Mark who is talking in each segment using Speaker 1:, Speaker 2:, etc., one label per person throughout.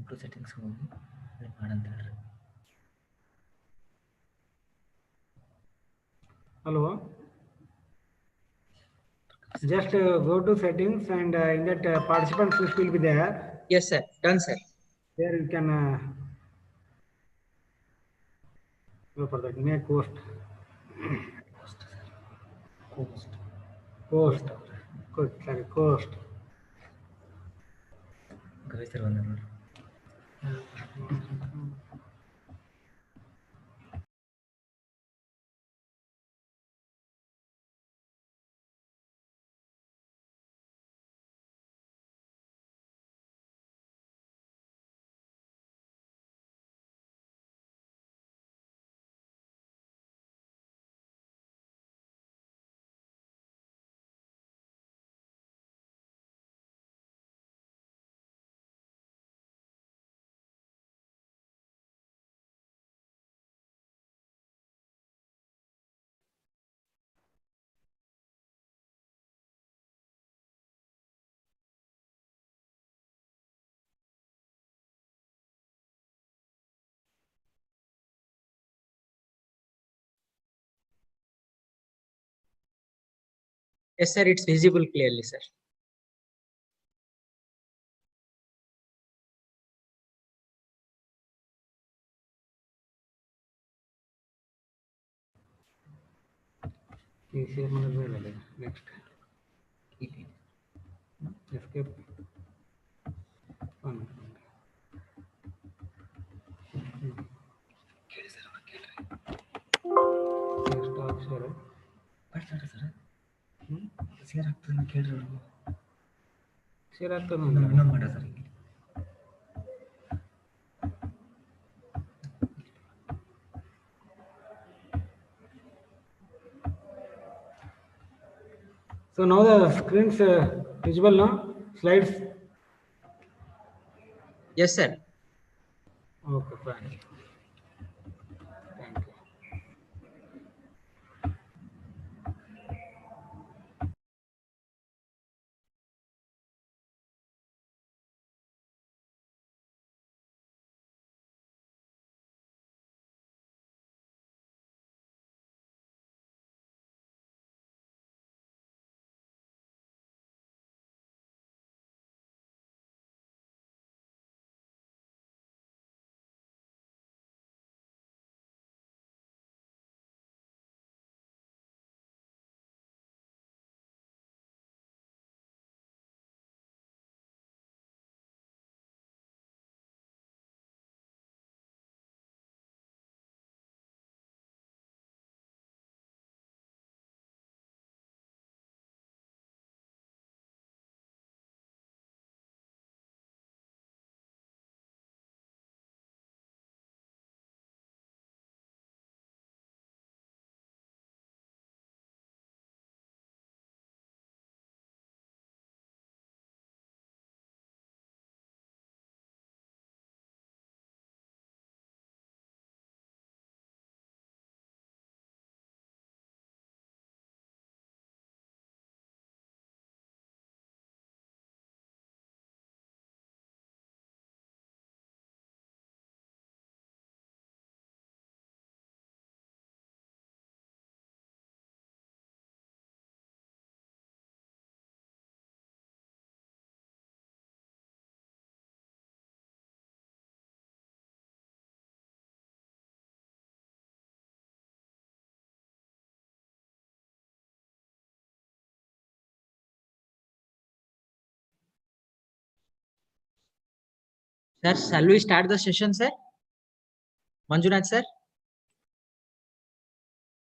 Speaker 1: to settings ಹೋಗಿ ಅಲ್ಲಿ ಮಾಡಂತ ಹೇಳ್ರಿ.
Speaker 2: Hello. Just go to settings and in that participants list will be there.
Speaker 3: Yes, sir. Done, sir.
Speaker 2: There you can go for that. Make host. Host. Good. Sorry, host.
Speaker 1: Gavi sir ಬಂದ ನೋಡ್ರಿ.
Speaker 3: Yes, sir. It's visible clearly, sir.
Speaker 2: Next. Escape.
Speaker 1: ಕೇಳಿ sir ಅವ್ನ ಕೇಳ್ರಿ. ಬರ್ತಾರೆ sir. ಸೇರ್ ಆಗ್ತದೆ ಕೇಳ್ರಿ ಅವ್ರಿಗೆ.
Speaker 2: ಸೇರ್ ಆಗ್ತದೆ
Speaker 1: ಇನ್ನೊಂದು ಮಾಡ ಸರ್ ಹಿಂಗೆ.
Speaker 2: So now the screens visible now, slides.
Speaker 3: Yes, sir.
Speaker 2: Okay, fine. Thank you.
Speaker 3: Sir, shall we start the session, sir? Manjunath, sir?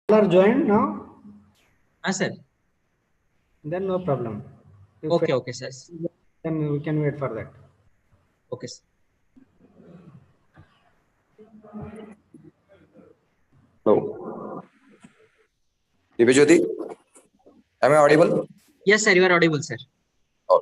Speaker 2: All are joined now?
Speaker 3: Sir.
Speaker 2: Then no problem. If
Speaker 3: Okay, okay, sir.
Speaker 2: then we can wait for that.
Speaker 3: Okay, sir.
Speaker 4: Hello. Divyajyoti, am I audible?
Speaker 3: Yes, sir, you are audible, sir.
Speaker 4: Oh.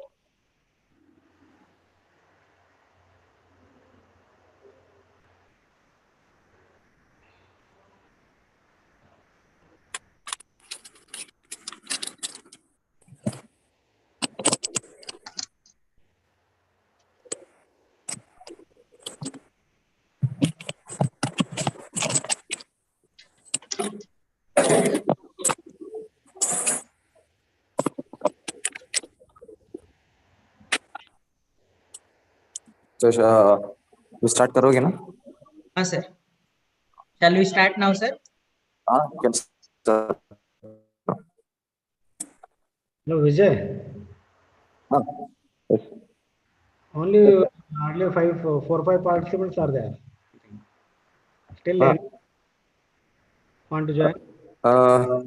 Speaker 4: तो start करोगे ना?
Speaker 3: हाँ sir. Shall we start now, sir?
Speaker 4: हाँ, you can start.
Speaker 2: Hello, Vijay.
Speaker 4: हाँ, yes.
Speaker 2: Only hardly 4 or 5 participants are there. Still,
Speaker 4: हाँ.
Speaker 2: any want to join?
Speaker 4: Uh,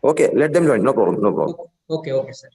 Speaker 4: okay, let them join. No problem. No problem.
Speaker 3: Okay, okay, sir.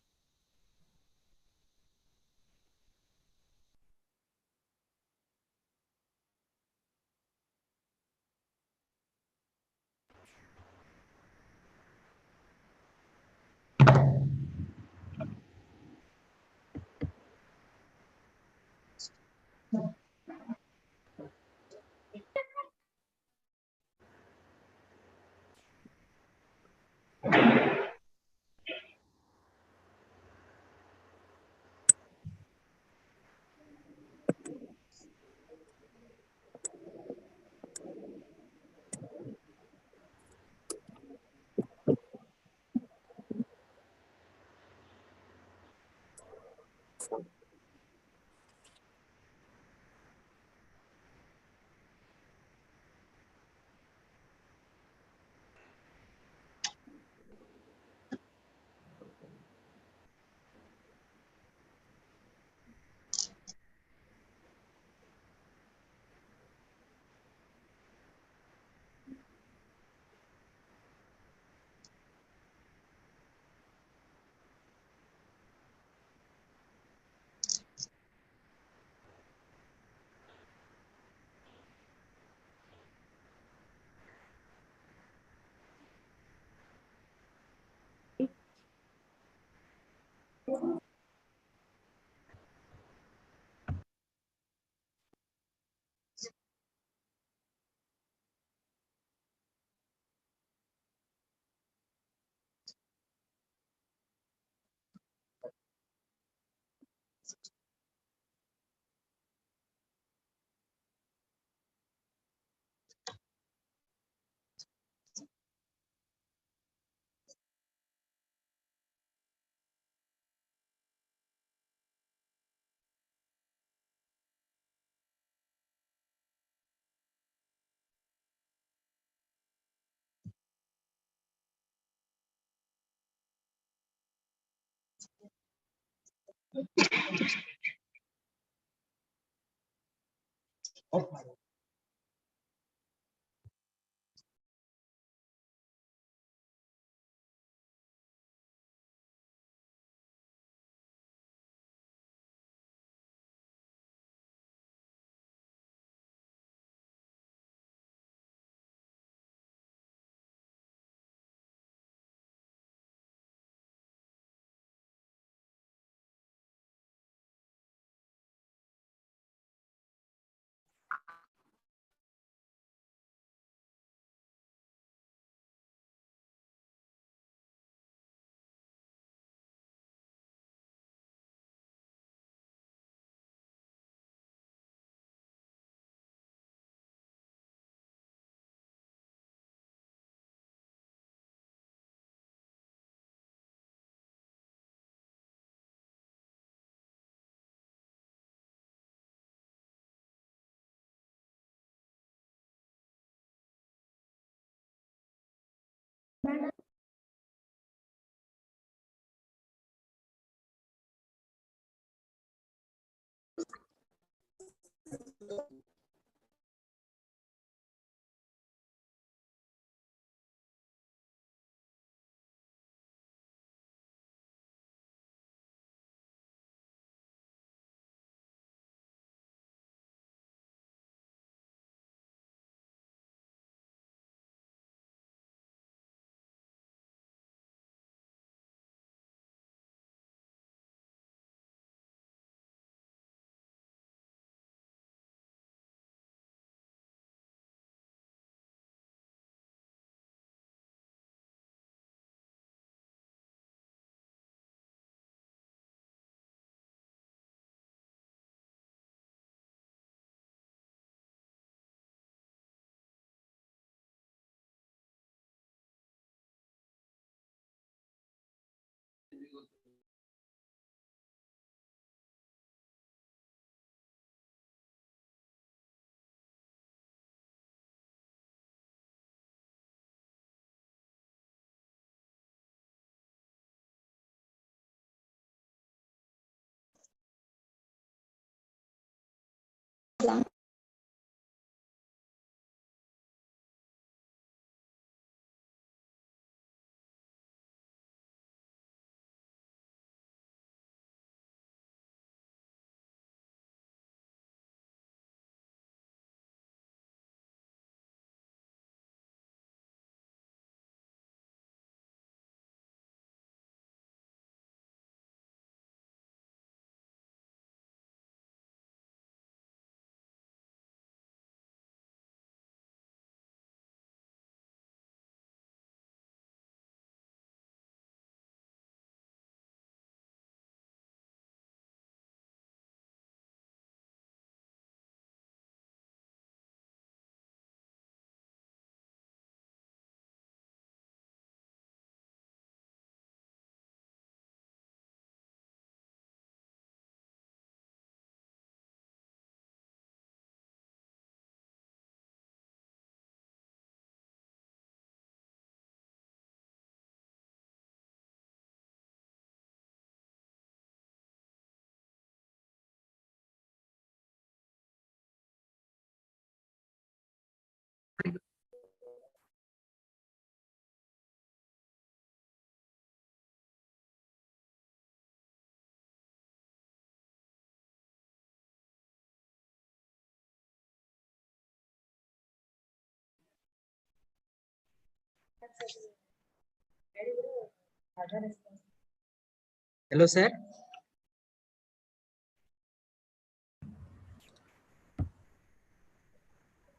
Speaker 3: Hello, sir.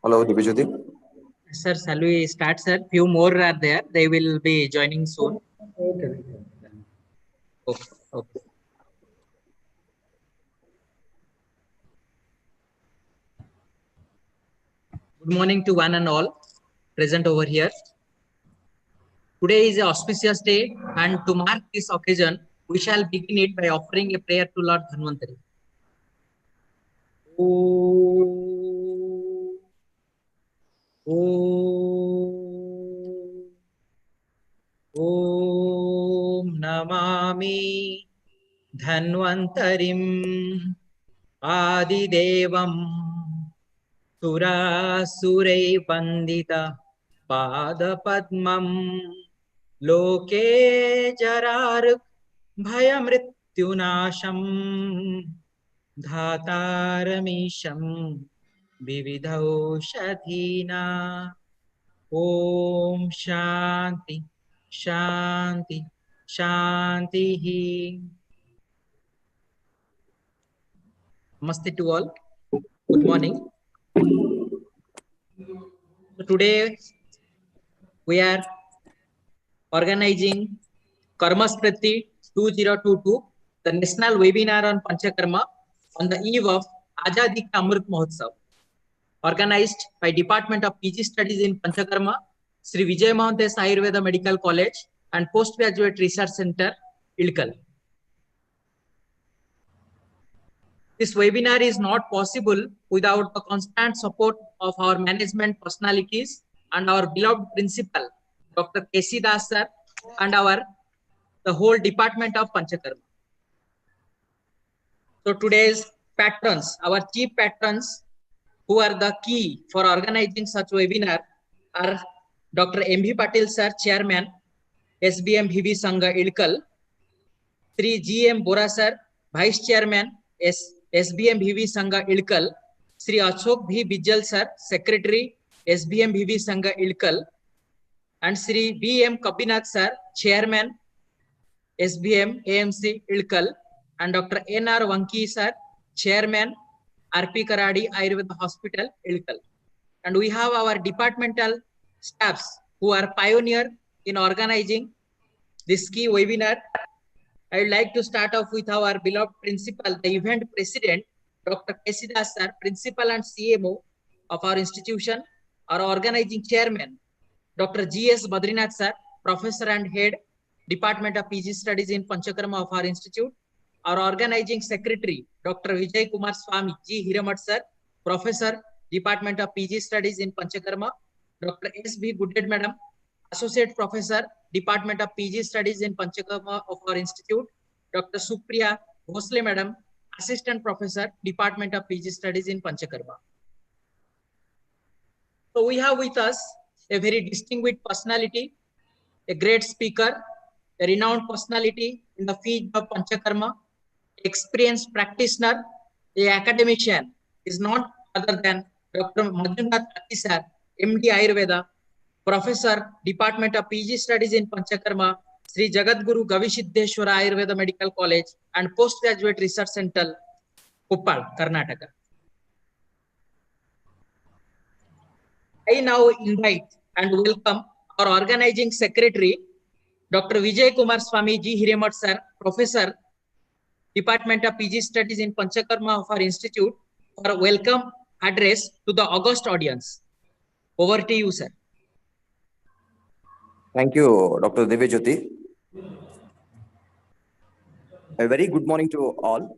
Speaker 4: Hello, Divijyoti.
Speaker 3: Sir, shall we start, sir? Few more are there. They will be joining soon.
Speaker 2: Okay.
Speaker 3: Okay. Okay. Good morning to one and all present over here. Today is an auspicious day, and to mark this occasion, we shall begin it by offering a prayer to Lord Dhanvantari. Om Namami Dhanvantarim Adidevam Surasurai Pandita Padapadmam Loke Jararuk Bhayamrityunasham Dhataramisham Vividhaushadhina. Om Shanti Shanti Shanti. Namaste to all. Good morning. So today we are organizing Karmaspriti 2022, the national webinar on Panchakarma on the eve of Azadi Ka Amrit Mahotsav, organized by Department of PG Studies in Panchakarma, Sri Vijay Mahantes Ayurveda Medical College and Postgraduate Research Center, Ilkal. This webinar is not possible without the constant support of our management personalities and our beloved principal, Dr. K.C. Das sir, and the whole department of Panchakarma. So today's patrons, our chief patrons, who are the key for organizing such webinar, are Dr. M.B. Patil sir, Chairman, SBM Bhivi Sangha Ilkal, Sri G.M. Bora sir, Vice Chairman, SBM Bhivi Sangha Ilkal, Sri Ashok V. Bijal sir, Secretary, SBM Bhivi Sangha Ilkal, and Sri B.M. Kabinath sir, Chairman, SBM AMC Ilkal, and Dr. N.R. Vanki sir, Chairman, RP Karadi Ayurveda Hospital, Ilkal. And we have our departmental staffs who are pioneer in organizing this key webinar. I would like to start off with our beloved principal, the event president, Dr. K.C. Das sir, principal and CMO of our institution, our organizing chairman, Dr. G.S. Badrinath sir, professor and head, Department of PG Studies in Panchakarma of our institute, our organizing secretary, Dr. Vijay Kumar Swami G. Hiramat sir, professor, Department of PG Studies in Panchakarma, Dr. S.B. Goodhead madam, associate professor, Department of PG Studies in Panchakarma of our institute, Dr. Supriya Bhosle madam, assistant professor, Department of PG Studies in Panchakarma. So we have with us a very distinguished personality, a great speaker, a renowned personality in the field of Panchakarma, experienced practitioner, a academician, is not other than Dr. Manjunath Akki sir, MD Ayurveda, Professor, Department of PG Studies in Panchakarma, Sri Jagadguru Gavisiddheshwara Ayurveda Medical College and Postgraduate Research Center, Koppal, Karnataka. I now invite and welcome our organizing secretary, Dr. Vijay Kumar Swami G. Hiramat sir, Professor, Department of PG Studies in Panchakarma of our institute, for a welcome address to the august audience. Over to you, sir.
Speaker 4: Thank you, Dr. Divijyoti. A very good morning to all.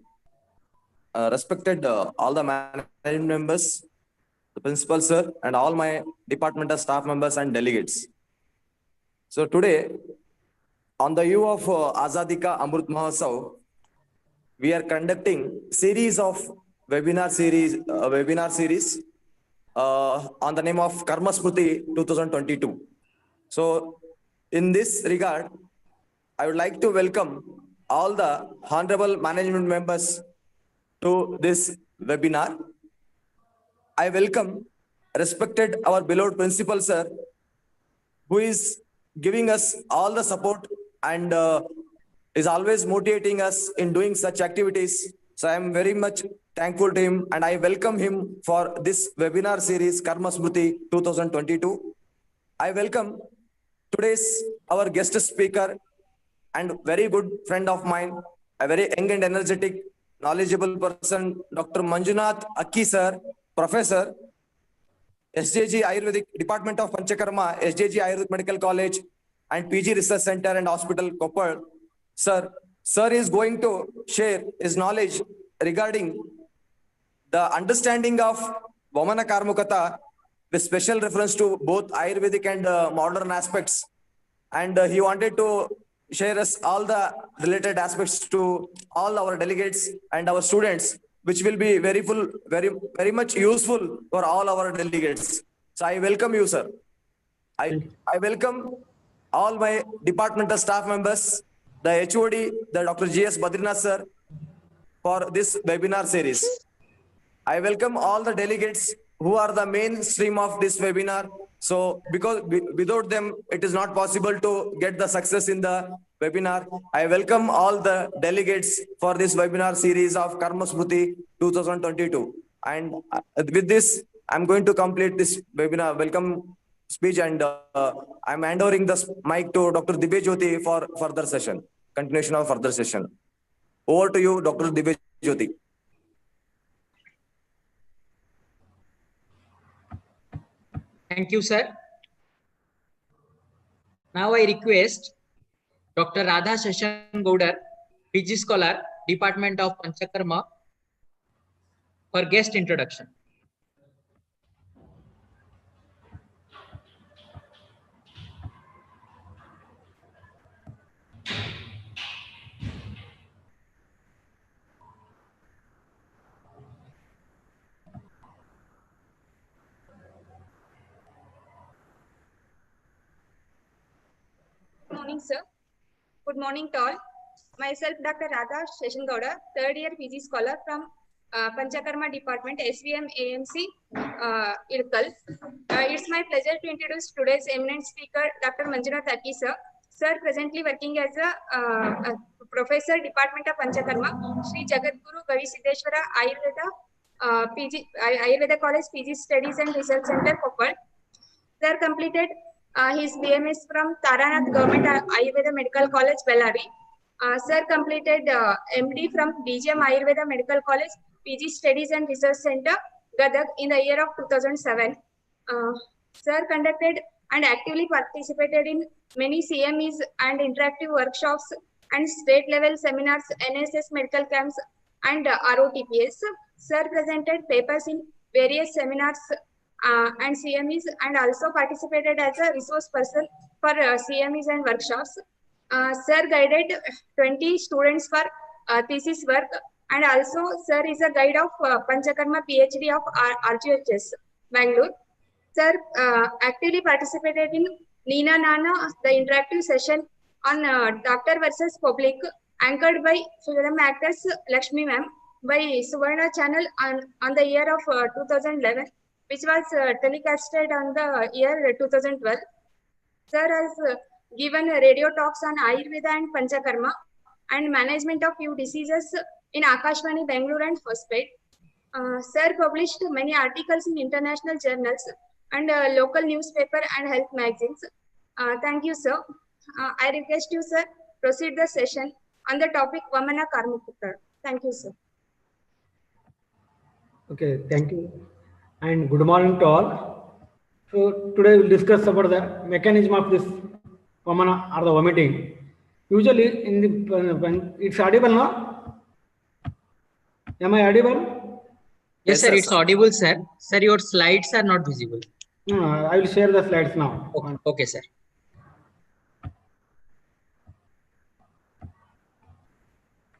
Speaker 4: Respected all the management members, the principal sir, and all my departmental staff members and delegates. So today, on the eve of Azadi Ka Amrit Mahotsav, we are conducting series of webinar series on the name of Karmaspriti 2022. So in this regard, I would like to welcome all the honorable management members to this webinar. I welcome respected our beloved principal sir, who is giving us all the support and is always motivating us in doing such activities. So I am very much thankful to him and I welcome him for this webinar series Karma Smriti 2022. I welcome today's our guest speaker and very good friend of mine, a very young and energetic, knowledgeable person, Dr. Manjunath Akki sir, Professor, SJG Ayurvedic Department of Panchakarma, SJG Ayurvedic Medical College and PG Research Center and Hospital, Koppal. Sir is going to share his knowledge regarding the understanding of VAMANA KARMUKATA with special reference to both Ayurvedic and modern aspects. And he wanted to share us all the related aspects to all our delegates and our students, which will be very much useful for all our delegates. So I welcome you, sir. I welcome all my departmental staff members, the HOD, the Dr. G.S. Badrinath sir, for this webinar series. I welcome all the delegates who are the mainstream of this webinar. So because without them, it is not possible to get the success in the webinar. I welcome all the delegates for this webinar series of Karma Smriti 2022. And with this, I'm going to complete this webinar welcome speech and I'm handovering the mic to Dr. Divya Jyoti for further session, continuation of further session. Over to you, Dr. Divya Jyoti.
Speaker 3: Thank you, sir. Now I request Dr. Radha Seshan Gaudar, PG Scholar, Department of Panchakarma, for guest introduction.
Speaker 5: Good morning, sir. Good morning to all. Myself, Dr. Radha Seshan Gowda, third year PG scholar from Panchakarma Department, SVM AMC, Irkal. It's my pleasure to introduce today's eminent speaker, Dr. Manjunath Akki, sir. Sir, presently working as a professor, Department of Panchakarma, Sri Jagadguru Gavi Siddheshwara Ayurveda College, PG Studies and Research Center, Koppal. Sir completed his BMS from Taranath Government Ayurveda Medical College, Bellary. Sir completed MD from DGM Ayurveda Medical College, PG Studies and Research Center, Gadag, in the year of 2007. Sir conducted and actively participated in many CMEs and interactive workshops and state level seminars, NSS medical camps and ROTPS. Sir presented papers in various seminars and CMEs and also participated as a resource person for CMEs and workshops. Sir guided 20 students for thesis work and also sir is a guide of Panchakarma PhD of RGHS, Bangalore. Sir actively participated in Nina Nana, the interactive session on Doctor versus Public, anchored by film actress Lakshmi ma'am by Suvarna channel on the year of 2011, which was telecasted on the year 2012. Sir has given radio talks on Ayurveda and Panchakarma and management of few diseases in Akashvani, Bangalore and Hospet. Sir published many articles in international journals and local newspaper and health magazines. Thank you, sir. I request you, sir, proceed the session on the topic VAMANA KARMUKATA. Thank you, sir.
Speaker 2: Okay, thank you. And good morning to all. So today we'll discuss about the mechanism of this VAMANA or the vomiting. Usually in the, it's audible now? Am I audible?
Speaker 3: Yes, sir, it's audible, sir. Sir, your slides are not visible.
Speaker 2: No, I will share the slides now.
Speaker 3: Okay, sir.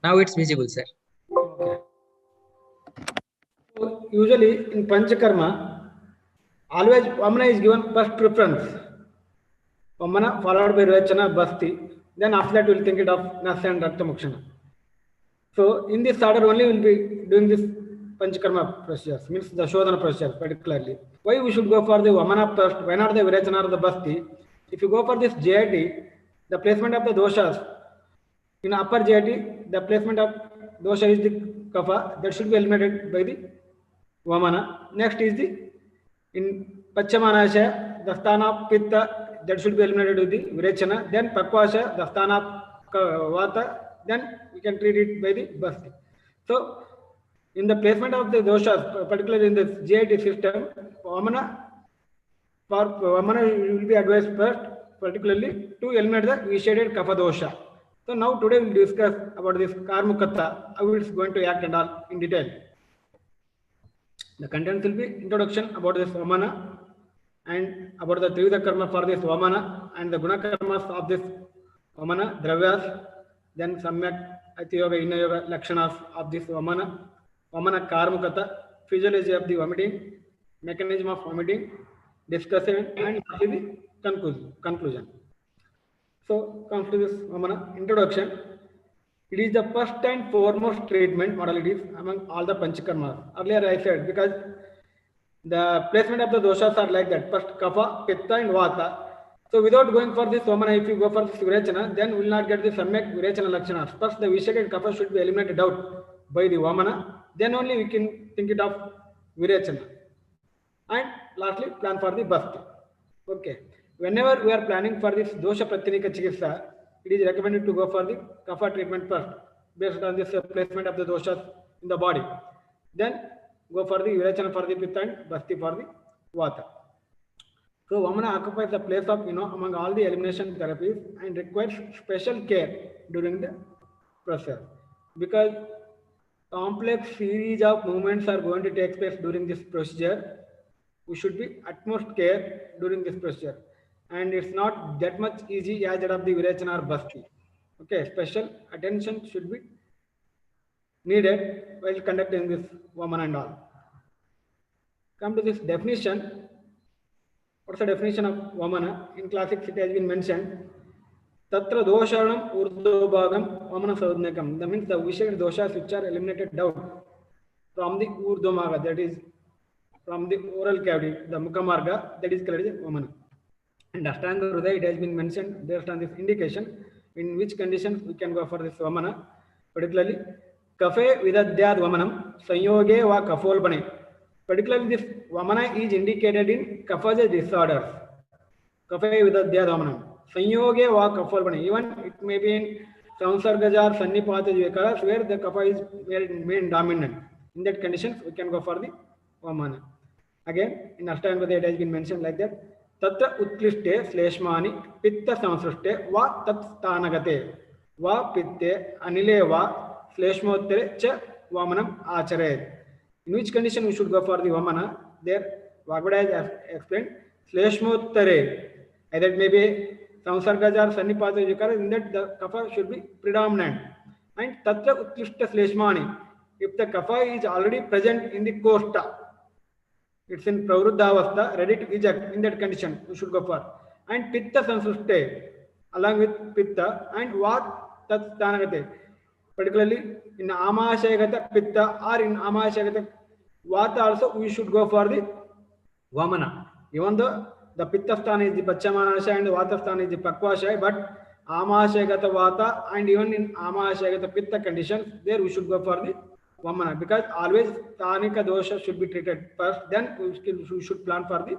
Speaker 3: Now it's visible, sir.
Speaker 2: Okay. So usually in Panchakarma, always Vamana is given first preference. Vamana followed by Rachana, Basti. Then after that we'll think it of Nasa and Rakta Mokshana. So in this order only we'll be doing this Panchakarma procedures, means the Shodhana procedure particularly. Why we should go for the Vamana first, why not the Virachana or the Basti? If you go for this JIT, the placement of the doshas in upper JIT, the placement of dosha is the kapha, that should be eliminated by the vamana. Next is the in Pachamanasha, the sthana pitta, that should be eliminated with the virechana. Then Pakvasha, the sthana vata, then we can treat it by the basti. So in the placement of the doshas, particularly in the GIT system, vamana will be advised first, particularly to eliminate the vitiated kapha dosha. So now today we will discuss about this KARMUKATA, how it's going to act and all in detail. The content will be introduction about this vamana and about the Trivida karma for this vamana and the guna karmas of this vamana, dravyas, then samyak, ati yoga, inna yoga, lakshanas of this vamana, vamana KARMUKATA, physiology of the vomiting, mechanism of vomiting, discussion and the conclusion. So comes to this vamana introduction. It is the first and foremost treatment modalities among all the panchakarmas. Earlier I said, because the placement of the doshas are like that. First kapha, pitta and vata. So without going for this vamana, if you go for this virechana, then we will not get the samyak virechana lakshanas. First the vitiated kapha should be eliminated out by the vamana. Then only we can think it of virechana. And lastly, plan for the basti. Okay. Whenever we are planning for this dosha pratyanika chikitsa, it is recommended to go for the kapha treatment first, based on this placement of the doshas in the body. Then go for the virechana for the pitta and basti for the vata. So vamana occupies the place of among all the elimination therapies and requires special care during the process, because complex series of movements are going to take place during this procedure. We should be utmost care during this procedure, and it's not that much easy as that of the virechana or basti. Okay, special attention should be needed while conducting this vamana and all. Come to this definition. What's the definition of vamana? In classics it has been mentioned. Tatra doshanam urdhobhagam vamana sadnekam. That means the vitiated doshas which are eliminated out from the urdhomagha, that is from the oral cavity, the mukhamarga, that is called as vamana. And Ashtanga Hridaya, it has been mentioned based on this indication in which conditions we can go for this vamana, particularly kafe vidadyad vamanam sanyoge va kafolbane. Particularly this vamana is indicated in kaphaja disorders. Kafe vidadyad vamanam sanyoge va kafolbane. Even it may be in samsargaja or sannipata vikaras where the kapha is main dominant. In that conditions we can go for the vamana. Again, in Ashtanga Hridaya, it has been mentioned like that. Tatra utklishte sleshmani pitta samsrushte va tat sthanagate va pitte anile va sleshmottere cha vamanam acharayet. In which condition we should go for the vamana? There, Bhagavad has explained sleshmottere. Either it may be samsargaja or sannipata vikara, in that the kapha should be predominant. And tatra utklishta sleshmani, if the kapha is already present in the kosta, it's in pravruddhavastha, ready to eject, in that condition we should go for. And pitta samsrushte, along with pitta, and what tat sthanagate, particularly in amashayagata pitta or in amashayagata vata also we should go for the vamana. Even though the pitta sthana is the pachamanasha and the vata sthana is the pakvasha, but amashayagata vata and even in amashayagata pitta conditions, there we should go for the vamana, because always sthanika dosha should be treated first, then we should plan for the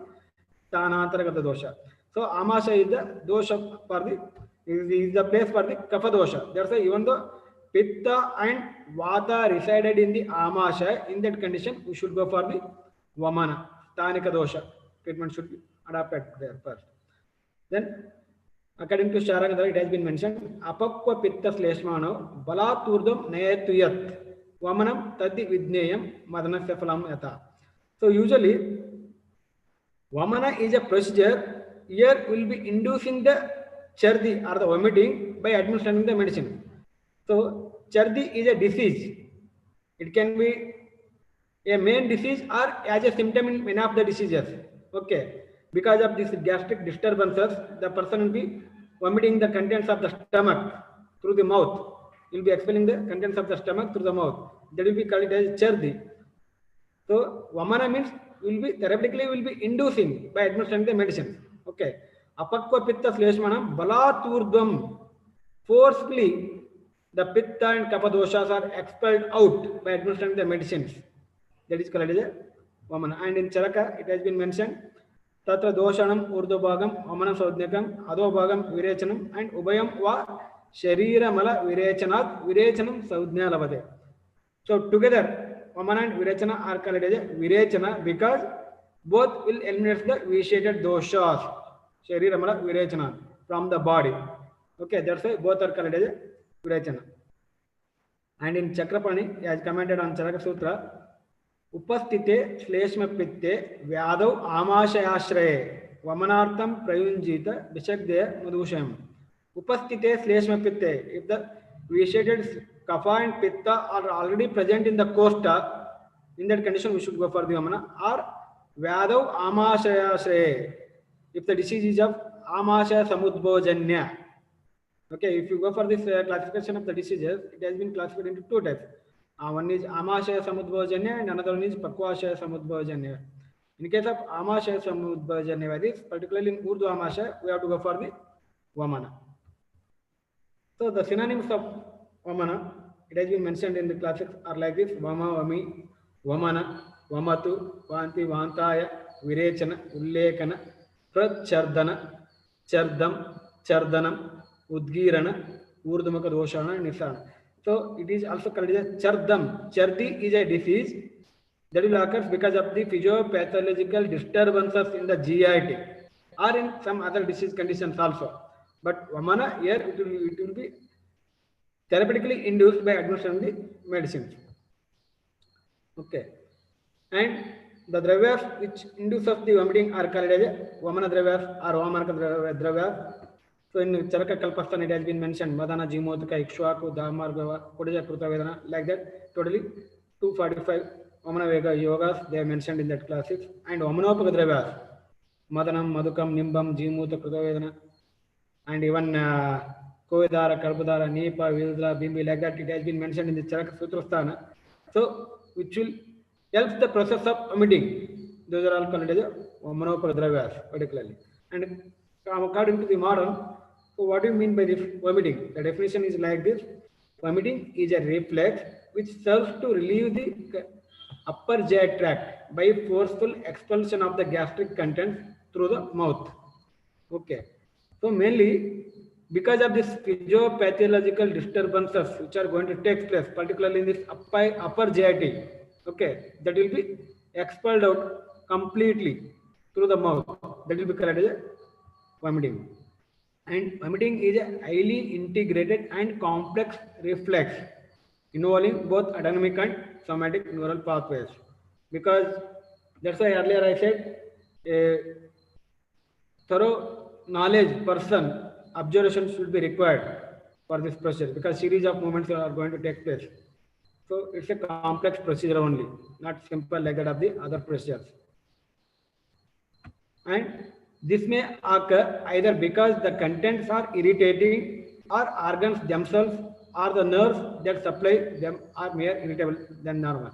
Speaker 2: sthanantaragata dosha. So amasha is the dosha for the is the place for the kapha dosha. That's why even though pitta and vata resided in the amasha, in that condition we should go for the vamana, sthanika dosha treatment should be adopted there first. Then according to Sharanga, it has been mentioned apakva pitta sleshmano balaturdam nayatuyat vamanam taddi vidneyam madanasya phalam yata. So usually vamana is a procedure. Here will be inducing the chardi or the vomiting by administering the medicine. So chardi is a disease. It can be a main disease or as a symptom in many of the diseases. Okay, because of this gastric disturbances, the person will be vomiting the contents of the stomach through the mouth. He will be expelling the contents of the stomach through the mouth. That will be called as chardi. So vamana means will be therapeutically will be inducing by administering the medicine. Okay. Apakva pitta sleshmanam balat urdhvam. Forcefully, the pitta and kapha doshas are expelled out by administering the medicines. That is called as a vamana. And in Charaka, it has been mentioned, Tatra doshanam urdhobhagam, vamanam saudnyakam, adobhagam virechanam, and ubayam va sharira mala virechanat, virechanam saudnya lavade. So together, vamana and virechana are called as a virechana because both will eliminate the vitiated doshas, sharira mala virechana, from the body. Okay, that's why both are called as a virechana. And in Chakrapani, as commented on Charaka Sutra, Upastite Shleshma Pitte Vyadav Amashayashraye Vamanartham Prayunjita Vishakdeya Madhusham. Upastite Shleshma Pitte. If the vitiated kapha and pitta are already present in the costa, in that condition we should go for the vamana. Or Vyadav Amashayashraye. If the disease is of Amashaya Samudbhojanya. Okay, if you go for this classification of the diseases, it has been classified into two types. One is Amashaya Samudbhojanya and another one is Pakwashaya Samudbhojanya. In case of Amashaya Samudbhojanya, particularly in Urdu Amashaya, we have to go for the Vamana. So the synonyms of Vamana, it has been mentioned in the classics are like this: Vama, Vami, Vamana, Vamatu, Vanti, Vantaya, Virechana, Ullekana, Prachardana, Chardam, Chardanam, Udgirana, Urdhumaka Doshana, and Nisana. So it is also called as Chardam. Chardi is a disease that will occur because of the physiopathological disturbances in the GIT or in some other disease conditions also. But Vamana here it will be therapeutically induced by administering the medicines. Okay. And the dravyas which induces the vomiting are called as Vamana dravyas or Vamanaka dravyas. So in Charaka Kalpastan it has been mentioned Madana, Jimotka, Ikshwaku, Dharmargava, Kodaja Kruta Vedana, like that. Totally 245 Vamana Vega yogas they are mentioned in that classes. And Vamanopaka dravyas, Madanam, Madhukam, Nimbam, Jimuta Kruta Vedana, and even Kovedara, Karbudara, Nipa, Vildra, Bimbi, like that, it has been mentioned in the Charaka Sutrasthana. So, which will help the process of vomiting. Those are all called as Vamanopaka dravyas, particularly. And according to the modern, so what do you mean by this vomiting? The definition is like this: vomiting is a reflex which serves to relieve the upper GI tract by forceful expulsion of the gastric contents through the mouth. Okay. So mainly because of this physiopathological disturbances which are going to take place, particularly in this upper GIT, okay, that will be expelled out completely through the mouth. That will be called as vomiting. And vomiting is a highly integrated and complex reflex involving both autonomic and somatic neural pathways. Because that's why earlier I said a thorough knowledge person observation should be required for this procedure because series of movements are going to take place. So it's a complex procedure only, not simple like that of the other procedures. And this may occur either because the contents are irritating or organs themselves or the nerves that supply them are more irritable than normal.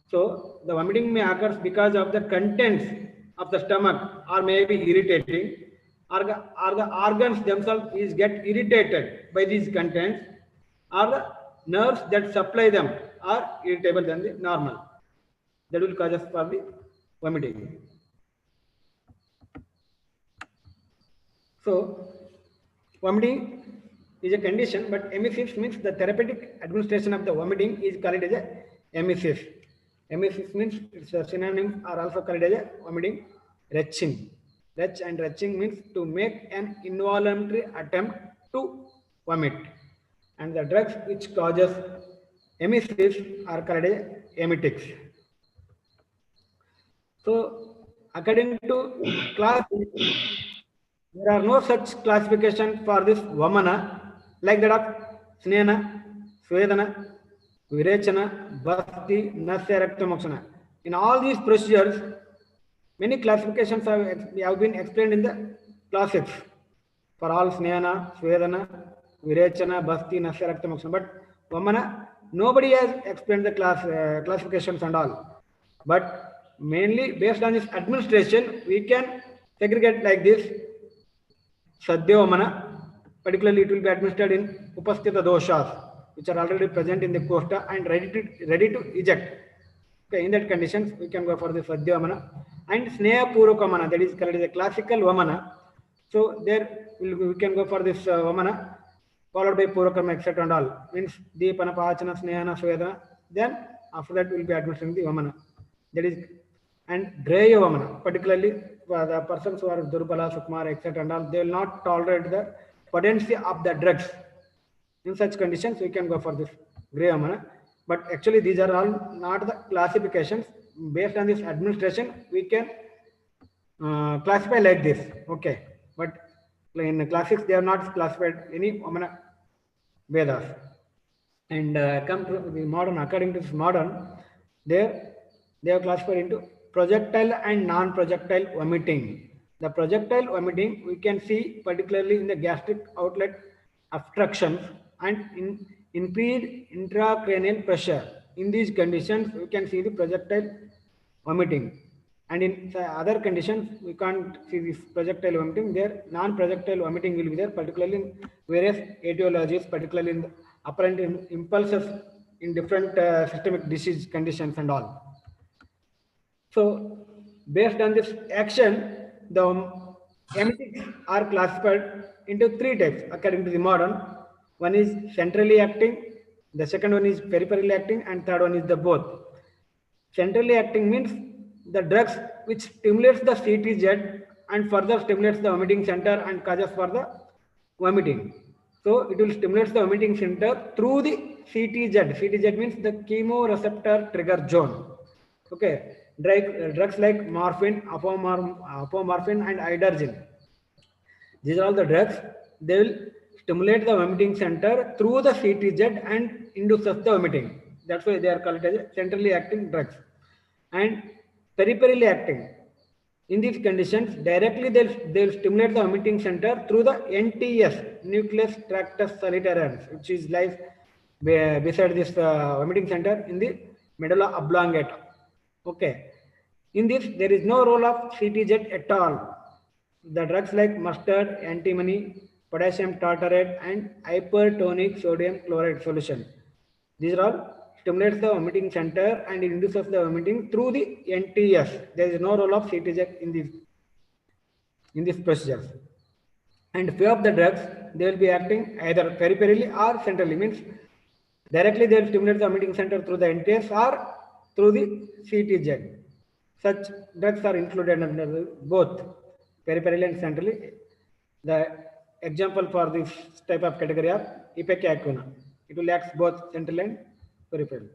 Speaker 2: So the vomiting may occur because of the contents of the stomach or may be irritating or the organs themselves is get irritated by these contents or the nerves that supply them are irritable than the normal. That will cause us for the vomiting. So, vomiting is a condition, but emesis means the therapeutic administration of the vomiting is called as a emesis. Emesis means its synonyms are also called as a vomiting. Retching. Retch and retching means to make an involuntary attempt to vomit. And the drugs which causes emesis are called as emetics. So, according to class, there are no such classification for this Vamana like that of Snena, Svedana, Virechana, Bhakti, Nasya, Rakta, Mokshana. In all these procedures, many classifications have been explained in the classics for all Snena, Svedana, Virechana, Bhakti, Nasya, Rakta, Mokshana. But Vamana, nobody has explained the classifications and all. But mainly based on this administration, we can segregate like this. Sadhya Vamana. Particularly, it will be administered in Upasthita doshas, which are already present in the kosta and ready to eject. Okay, in that conditions, we can go for the Sadhya Vamana. And Sneha Puraka Vamana, that is called as a classical Vamana. So there we can go for this Vamana, followed by Purakarma, etc. and all. Means Deepana, Pachana, Snehana, Svedana. Then after that, we will be administering the Vamana. That is, and Dreya Vamana, particularly for the persons who are Durbala, Sukmara, etc. and all, they will not tolerate the potency of the drugs. In such conditions, we can go for this Greya Vamana. But actually, these are all not the classifications. Based on this administration, we can classify like this. Okay. But in classics, they have not classified any Vamana Vedas. And come to the modern, according to this modern, they have classified into projectile and non-projectile vomiting. The projectile vomiting we can see particularly in the gastric outlet obstructions and increased intracranial pressure. In these conditions, we can see the projectile vomiting. And in other conditions, we can't see this projectile vomiting. There, non-projectile vomiting will be there, particularly in various etiologies, particularly in the apparent impulses in different systemic disease conditions and all. So, based on this action, the emetics are classified into three types according to the modern. One is centrally acting, the second one is peripherally acting, and third one is the both. Centrally acting means the drugs which stimulates the CTZ and further stimulates the vomiting center and causes for the vomiting. So it will stimulate the vomiting center through the CTZ. CTZ means the chemoreceptor trigger zone. Okay, drugs like morphine, apomorphine, and idargine. These are all the drugs. They will stimulate the vomiting center through the CTZ and induce the vomiting. That's why they are called as centrally acting drugs. And peripherally acting. In these conditions, directly they'll stimulate the vomiting center through the NTS, nucleus tractus solitarians, which is lies beside this vomiting center in the medulla oblongata. Okay. In this, there is no role of CTZ at all. The drugs like mustard, antimony, potassium tartarate, and hypertonic sodium chloride solution. These are all stimulates the vomiting center and induces the vomiting through the NTS. There is no role of CTZ in this procedure. And few of the drugs, they will be acting either peripherally or centrally, means directly they will stimulate the vomiting center through the NTS or through the CTZ. Such drugs are included under both peripherally and centrally. The example for this type of category are ipecacuanha. It will act both central and peripheral.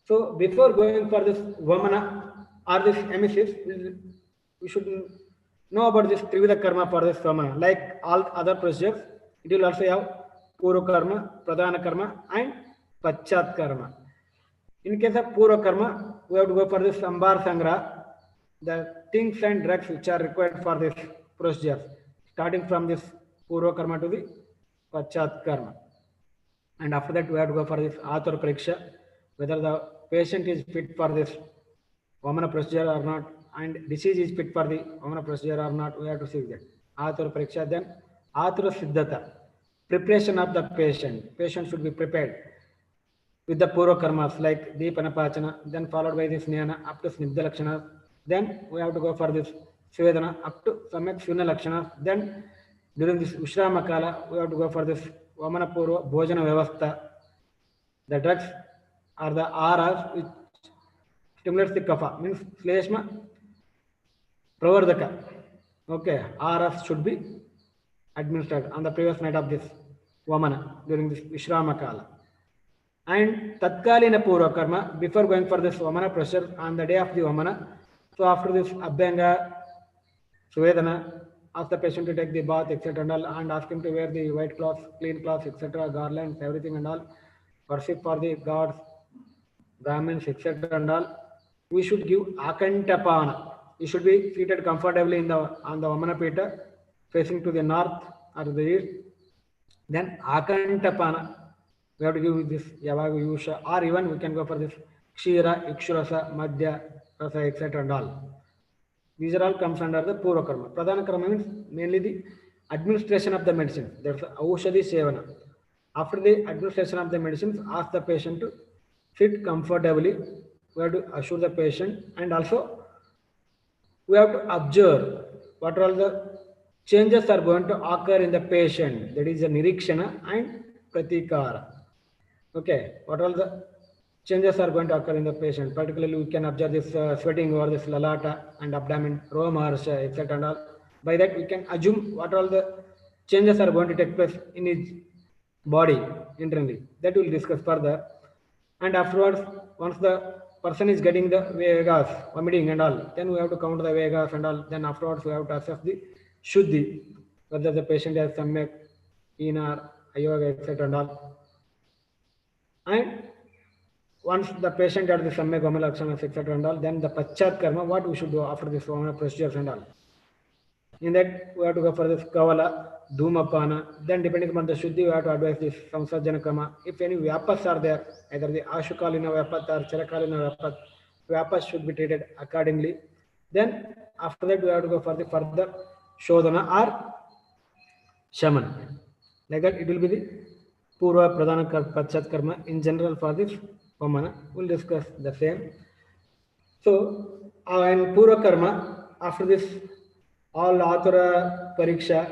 Speaker 2: So before going for this Vamana or this emesis, we should know about this Trivida karma for this Vamana. Like all other procedures, it will also have Purva karma, Pradhana karma, and Pachat karma. In case of Purva karma, we have to go for this Sambar Sangra, the things and drugs which are required for this procedure, starting from this Purva karma to the Pachat karma. And after that, we have to go for this Athar Pariksha, whether the patient is fit for this Vamana procedure or not, and disease is fit for the Vamana procedure or not, we have to see that. Athar Pariksha, then Athar Siddhata, preparation of the patient. Patient should be prepared with the Purva karmas like Deepana Pachana, then followed by this Snehana up to Snigdha Lakshana. Then we have to go for this Svedana up to Samyak Shuna Lakshana. Then during this Vishrama Kala, we have to go for this Vamana Purva Bhojana Vyavastha. The drugs are the Aras which stimulates the kapha, means Shleshma Pravardaka. Okay, Aras should be administered on the previous night of this Vamana during this Vishrama Kala. And Tatkalina Purva Karma, before going for this Vamana procedure on the day of the Vamana. So after this Abhyanga, Svedana, ask the patient to take the bath, etc. and ask him to wear the white cloth, clean cloth, etc., garlands, everything and all. Worship for the gods, Brahmins, etc. and all. We should give Akantapana. You should be seated comfortably on the Vamana Pita, facing to the north or the east. Then Akantapana. We have to give this Yavaga Yusha, or even we can go for this Kshira, Ikshurasa, Madhya, Rasa, etc. and all. These are all comes under the Purva Karma. Pradhana Karma means mainly the administration of the medicine. That's Aushadhi Sevana. After the administration of the medicines, ask the patient to sit comfortably. We have to assure the patient, and also we have to observe what all the changes are going to occur in the patient. That is a nirikshana and pratikara. Okay, what all the changes are going to occur in the patient. Particularly, we can observe this sweating over this lalata and abdomen, romaharsha, etc. and all. By that, we can assume what all the changes are going to take place in his body internally. That we'll discuss further. And afterwards, once the person is getting the Vegas, vomiting and all, then we have to count the Vegas and all. Then afterwards, we have to assess the Shuddhi, whether the patient has Samyak, Inar, Ayoga, etc. and all. And once the patient has the Samyak, Vamana, Lakshanas, etc. and all, then the Pachat Karma, what we should do after this Vamana procedures and all. In that, we have to go for this Kavala, Dhumapana. Then, depending upon the Shuddhi, we have to advise this Samsarjana Kama. If any Vyapas are there, either the Ashukalina Vyapat or Charakalina Vyapat, Vyapas should be treated accordingly. Then, after that, we have to go for the further Shodhana or Shamana. Like that, it will be the Purva Pradhana Pachat Karma in general for this Vamana. We'll discuss the same. So, in Purva Karma, after this, all Athura Pariksha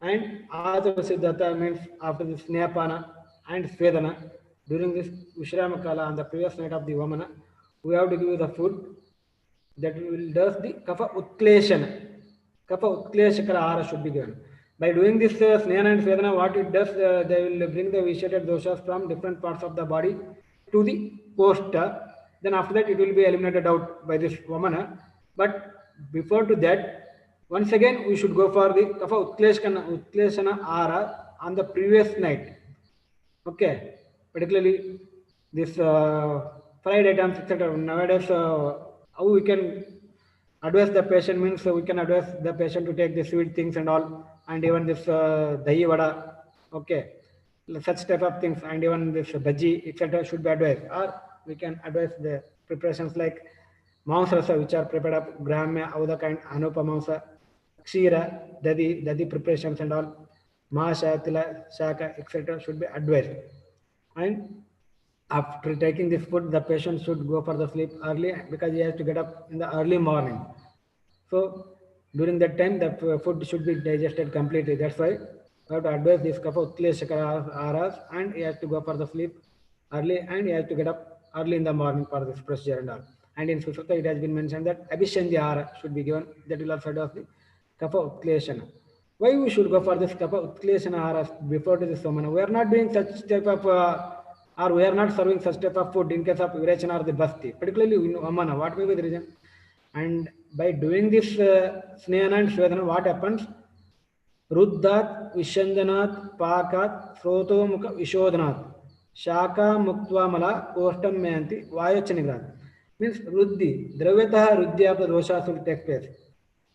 Speaker 2: and Athura Siddhata means after this Snehapana and Svedana, during this Vishrama Kala on the previous night of the Vamana, we have to give the food that will does the Kapha Utkleshana. Kapha Utkleshakara Ahara should be given. By doing this Snehana and Svedana, what it does, they will bring the vitiated doshas from different parts of the body to the kosta. Then after that, it will be eliminated out by this Vamana. But before to that, once again, we should go for the Kapha Utkleshana Ahara on the previous night. Okay, particularly this fried items, etc. Nowadays, how we can advise the patient means we can advise the patient to take the sweet things and all, and even this dahi vada, okay, such type of things, and even this bhaji, etc. should be advised. Or we can advise the preparations like Mausrasa, which are prepared of Gramya, Audaka, and Anupamausa, Kshira, Dadi preparations and all, Masha, Tila, Shaka, etc. should be advised. And after taking this food, the patient should go for the sleep early because he has to get up in the early morning. So during that time, the food should be digested completely. That's why we have to advise this Kapha Utkleshakara Aharas, and he has to go for the sleep early, and he has to get up early in the morning for this procedure and all. And in Sushruta, it has been mentioned that Abhishandya Ahara should be given. That will also of the Kapha Utkleshana. Why we should go for this Kapha Utkleshana Ahara before this Vamana? We are not doing such type of, or we are not serving such type of food in case of Virechana or the Basti, particularly in Vamana. What may be the reason? And by doing this Snehana and Svedana, what happens? Ruddat, Vishandanat, Pakat, Srotomukha, Vishodhanat, Shaka, Muktva, Mala, Kostam, Mayanti, Vayachanigrad. Means Ruddhi, Dravyataha, Ruddhi of the doshas will take place.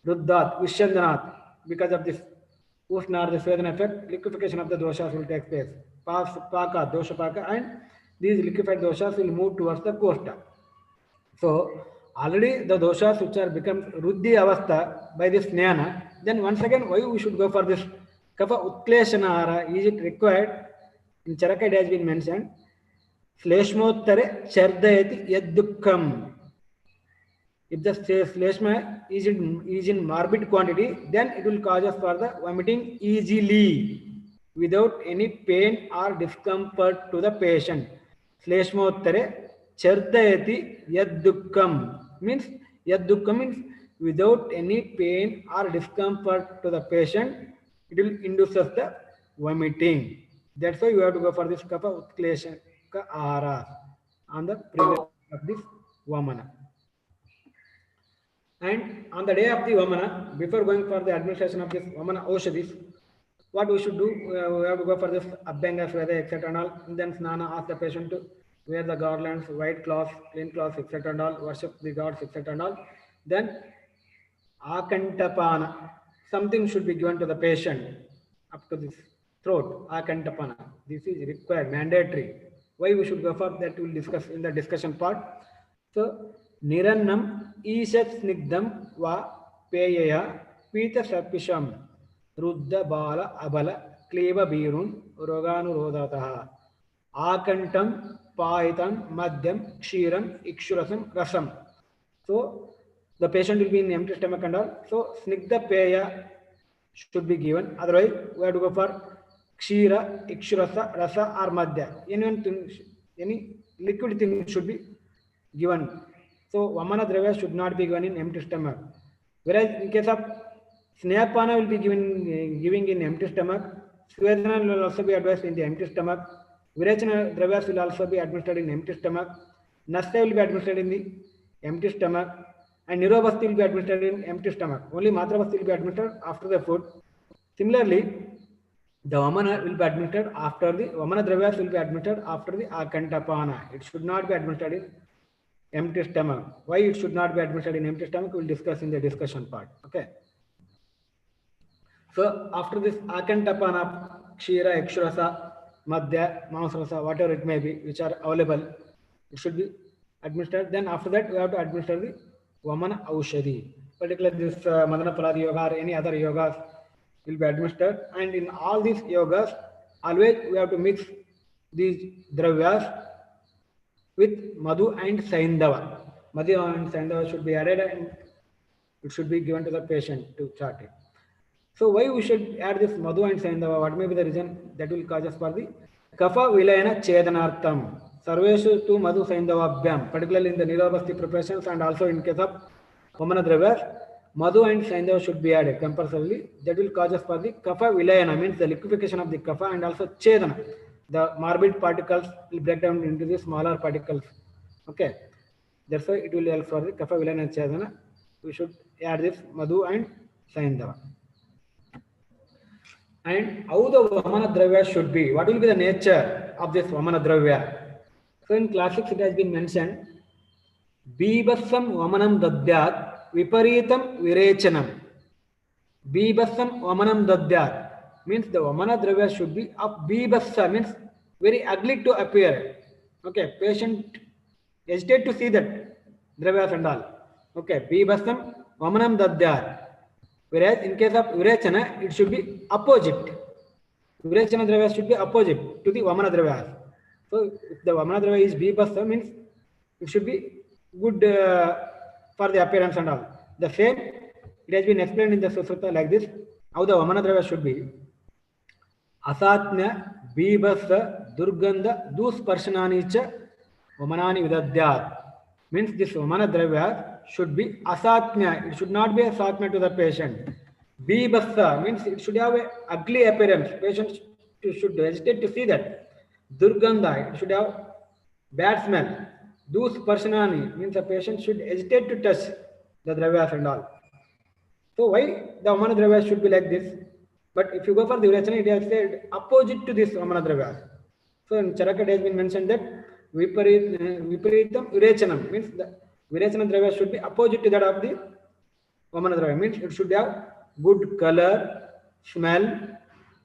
Speaker 2: Ruddat, Vishandanat, because of this Ushna or the Svedana effect, liquefaction of the doshas will take place. Paka, Dosha Paka, and these liquefied doshas will move towards the Kosta. So, already the doshas which are become Ruddhi Avastha by this Snehana, then once again, why we should go for this Kapha Utkleshana Ahara? Is it required? In Charaka it has been mentioned, Sleshmottare Chardayati Yaddukam. If the Sleshma is in morbid quantity, then it will cause us for the vomiting easily without any pain or discomfort to the patient. Sleshmottare Chardayati Yaddukam means without any pain or discomfort to the patient, it will induce us the vomiting. That's why you have to go for this Kapha Utkleshana Ahara on the previous of this Vamana. And on the day of the Vamana, before going for the administration of this Vamana Oshadis, what we should do, we have to go for this Abhyanga, Sweda, etc. and all. And then Snana, ask the patient to wear the garlands, white cloths, clean cloths, etc. and all, worship the gods, etc. and all. Then Akantapana, something should be given to the patient up to this throat. Akantapana, this is required, mandatory. Why we should go for that, we will discuss in the discussion part. So, Nirannam Ishat Snigdam Va Peyaya Pita Sarpisham. Rudda Bala Abala Kleva Birun Roganurodataha Akantam Paitam Madhyam Kshiram Ikshurasam Rasam. So the patient will be in empty stomach and all. So Snigdha Peya should be given. Otherwise, we have to go for Kshira, Ikshurasa, Rasa or Madhya. Any liquid thing should be given. So Vamana Dravya should not be given in empty stomach. Whereas in case of Snehapana will be giving in empty stomach. Svedana will also be advised in the empty stomach. Virechana Dravyas will also be administered in empty stomach. Nasya will be administered in the empty stomach. And Nirobasti will be administered in empty stomach. Only Matravasti will be administered after the food. Similarly, the Vamana will be administered after the Vamana Dravyas will be administered after the Akantapana. It should not be administered in empty stomach. Why it should not be administered in empty stomach? We will discuss in the discussion part. Okay. So after this Akantapana, Kshira, Ikshurasa, Madhya, Mamasrasa, whatever it may be, which are available, it should be administered. Then after that, we have to administer the Vamana Aushadhi. Particularly this Madana Paladi Yoga or any other yogas will be administered. And in all these yogas, always we have to mix these dravyas with Madhu and Saindava. Madhu and Saindava should be added and it should be given to the patient to chart it. So why we should add this Madhu and Saindava? What may be the reason that will cause us for the Kapha Vilayana Chedanartham. Sarveshu to Madhu Saindavabhyam, particularly in the Nirabasti preparations and also in case of Vamana Dravyas, Madhu and Saindava should be added compulsorily. That will cause us for the Kapha Vilayana, means the liquefaction of the Kapha, and also Chedana. The morbid particles will break down into the smaller particles. Okay. That's why it will help for the Kapha Vilayana and Chedana. We should add this Madhu and Saindava. And how the Vamana Dravya should be? What will be the nature of this Vamana Dravya? So in classics it has been mentioned, Bibasam Vamanam Dadyat Viparitam Virechanam. Bibasam Vamanam Dadyat means the Vamana Dravya should be of Bibasa, means very ugly to appear. Okay, patient hesitate to see that Dravyas and all. Okay, Bibasam Vamanam Dadyat. Whereas in case of Virechana, it should be opposite. Virechana Dravya should be opposite to the Vamana Dravya. So if the Vamana Dravya is Bibasa, means it should be good for the appearance and all. The same, it has been explained in the Susruta like this, how the Vamana Dravya should be. Asatnya Bibasa Durganda Dusparshananicha Vamanani Vidadyat. Means this Vamana Dravya should be asatmya. It should not be a satmya to the patient. Bibasa means it should have an ugly appearance. Patient should hesitate to see that. Durganda, it should have bad smell. Dusparshanani means the patient should hesitate to touch the dravyas and all. So why the Vamana Dravya should be like this? But if you go for the Virechana, it has said opposite to this Vamana Dravya. So in Charaka it has been mentioned that Viparitam Virechanam means the Virechana Dravya should be opposite to that of the Vamana Dravya. Means it should have good color, smell,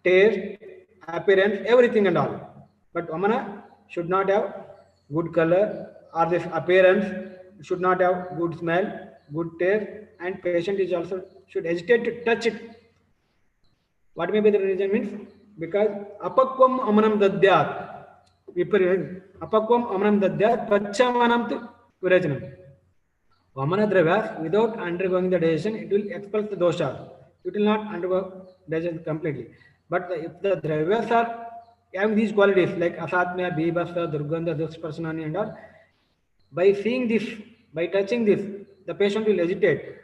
Speaker 2: taste, appearance, everything and all. But Vamana should not have good color or this appearance. It should not have good smell, good taste, and patient is also should hesitate to touch it. What may be the reason? Means because apakvam amanam dadyat. Apakvam amanam dadyat pachamanam tu virachanam. Vamana Dravyas, without undergoing the digestion, it will expel the doshas. It will not undergo digestion completely. But if the Dravyas are having these qualities like Asatmya, Bibasa, Durganda, Dusparshanani and all, by seeing this, by touching this, the patient will hesitate.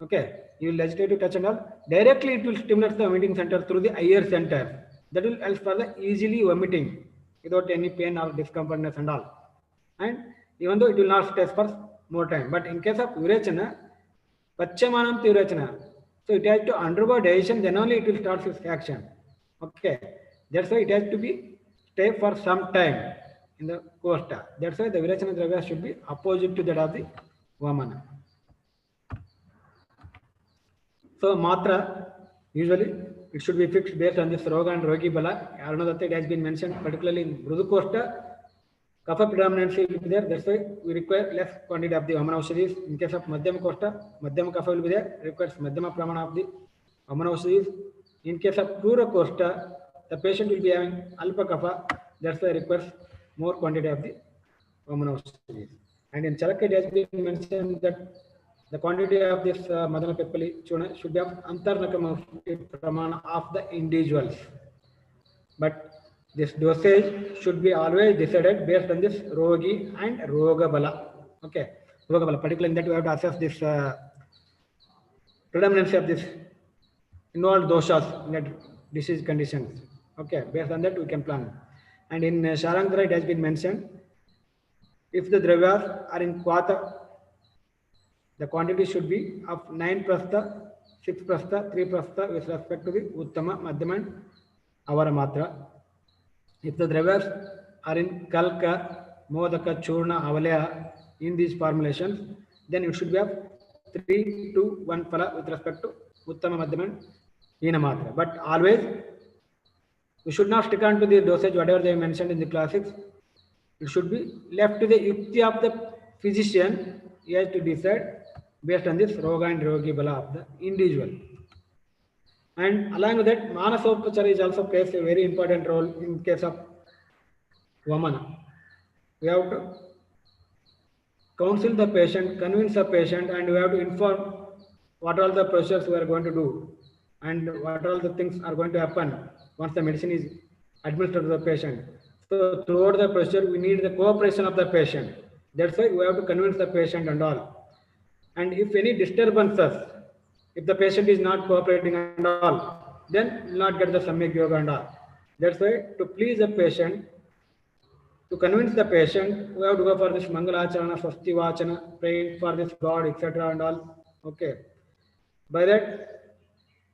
Speaker 2: Okay, he will hesitate to touch and all. Directly it will stimulate the vomiting center through the higher center. That will help for the easily vomiting without any pain or discomfortness and all. And even though it will not stay for more time. But in case of Virechana, Pachamanam Virechana, so it has to undergo digestion, then only it will start its action. Okay, that's why it has to be stay for some time in the Kosta. That's why the Virechana Dravya should be opposite to that of the Vamana. So Matra, usually it should be fixed based on this Roga and Rogi Bala. I don't know that it has been mentioned, particularly in Mrudu Kosta. Kapha predominancy will be there. That's why we require less quantity of the Vamana Aushadhis. In case of Madhyama Kosta, Madhyama Kapha will be there. Requires Madhyama Pramana of the Vamana Aushadhis. In case of Plura costa, the patient will be having alpha kapha, that's why requires more quantity of the Vamana Aushadhis. And in Chalaka, it has been mentioned that the quantity of this Madana Peppali Chuna should be of Antarnakam Pramana of the individuals. But this dosage should be always decided based on this Rogi and Roga Bala. Okay, Roga Bala, particularly in that we have to assess this predominance of this involved doshas in that disease conditions. Okay, based on that we can plan. And in Sharangra it has been mentioned, if the dravyas are in Kvata, the quantity should be of 9 prastha, 6 prastha, 3 prastha with respect to the Uttama, Madhyama and Avara Matra. If the dravyas are in Kalka, Modaka, Churna, Avalaya in these formulations, then it should be of 3 to 1 phala with respect to Uttama, Madhyama and Hina Matra. But always we should not stick on to the dosage whatever they mentioned in the classics. It should be left to the yukti of the physician. He has to decide based on this Roga and Rogi Bala of the individual. And along with that, Manasopachara is also plays a very important role in case of Vamana. We have to counsel the patient, convince the patient, and we have to inform what all the procedures we are going to do and what all the things are going to happen once the medicine is administered to the patient. So throughout the procedure, we need the cooperation of the patient. That's why we have to convince the patient and all. And if any disturbances, if the patient is not cooperating and all, then will not get the Samyak Yoga and all. That's why to please the patient, to convince the patient, we have to go for this Mangalacharana, Swasti Vachana, praying for this God, etc. and all. Okay. By that,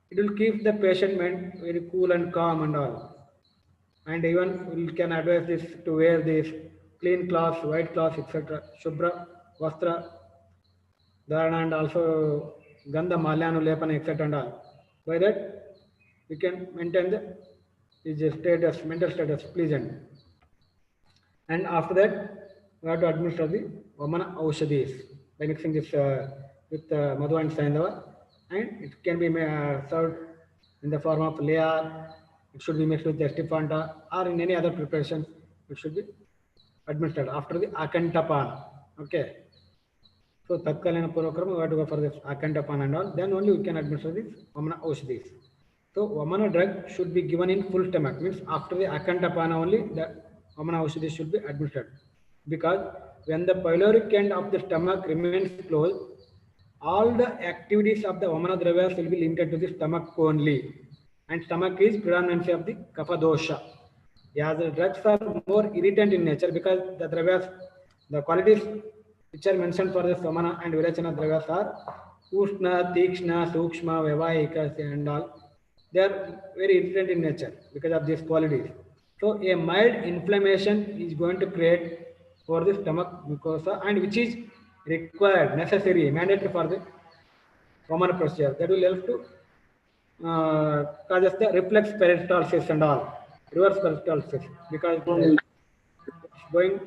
Speaker 2: it will keep the patient mind very cool and calm and all. And even we can advise this to wear this clean cloth, white cloth, etc. Shubra, Vastra, Dharana, and also Gandha, Malyanu, Lepana, etc. and all. By that, we can maintain the his status, mental status pleasant. And after that, we have to administer the Vamana Aushadhis by mixing this with Madhu and Saindava, and it can be served in the form of layer. It should be mixed with Estifanta or in any other preparation. It should be administered after the Akantapana. Okay. So Tatkalina Purakrama, we have to go for this Akantapana and all. Then only we can administer this Vamana Aushadhis. So Vamana drug should be given in full stomach. Means after the Akantapana only the Vamana Aushadhis should be administered. Because when the pyloric end of the stomach remains closed, all the activities of the Vamana dravyas will be limited to the stomach only. And stomach is predominantly of the kapha dosha. Yeah, the drugs are more irritant in nature because the dravyas, the qualities which are mentioned for the Vamana and Virachana dravyas are Ushna, Tikshna, Sukshma, Vavahika and all. They are very irritant in nature because of these qualities. So a mild inflammation is going to create for the stomach mucosa and which is required, necessary, mandatory for the Vamana procedure. That will help to causes the reflex peristalsis and all, reverse peristalsis, because it's going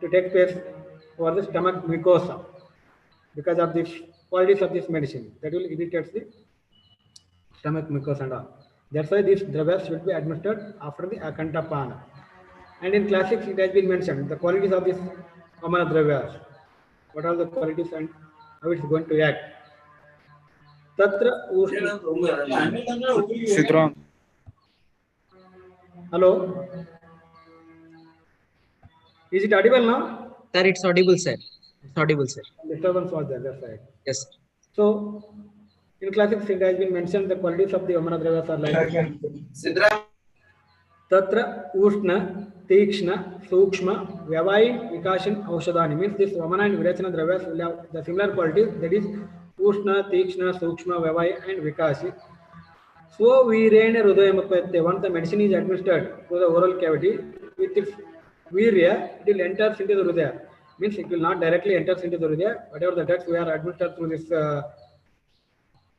Speaker 2: to take place for the stomach mucosa because of the qualities of this medicine. That will irritate the stomach mucosa and all. That's why these dravyas should be administered after the Akantapana. And in classics, it has been mentioned the qualities of this Vamana dravyas. What are the qualities and how it's going to act? Tatra
Speaker 6: Sidram.
Speaker 2: Hello? Is it audible now?
Speaker 3: Sir, it's audible, sir. It's audible, sir.
Speaker 2: Disturbance was there, that's right.
Speaker 3: Yes.
Speaker 2: So, in classics, it has been mentioned the qualities of the Vamana dravyas are like Tatra Ushna, Tikshna, Sukshma, Vyavai, Vikashin, Aushadhani. Means this Vamana and Virachana dravyas will have the similar qualities, that is Ushna, Tikshna, Sukshma, Vyavai and Vikashi. So Virena Rudayamapate, once the medicine is administered to the oral cavity, with its Virya, it will enter into the Rudaya. Means it will not directly enter into the Rudaya. Whatever the drugs we are administered through this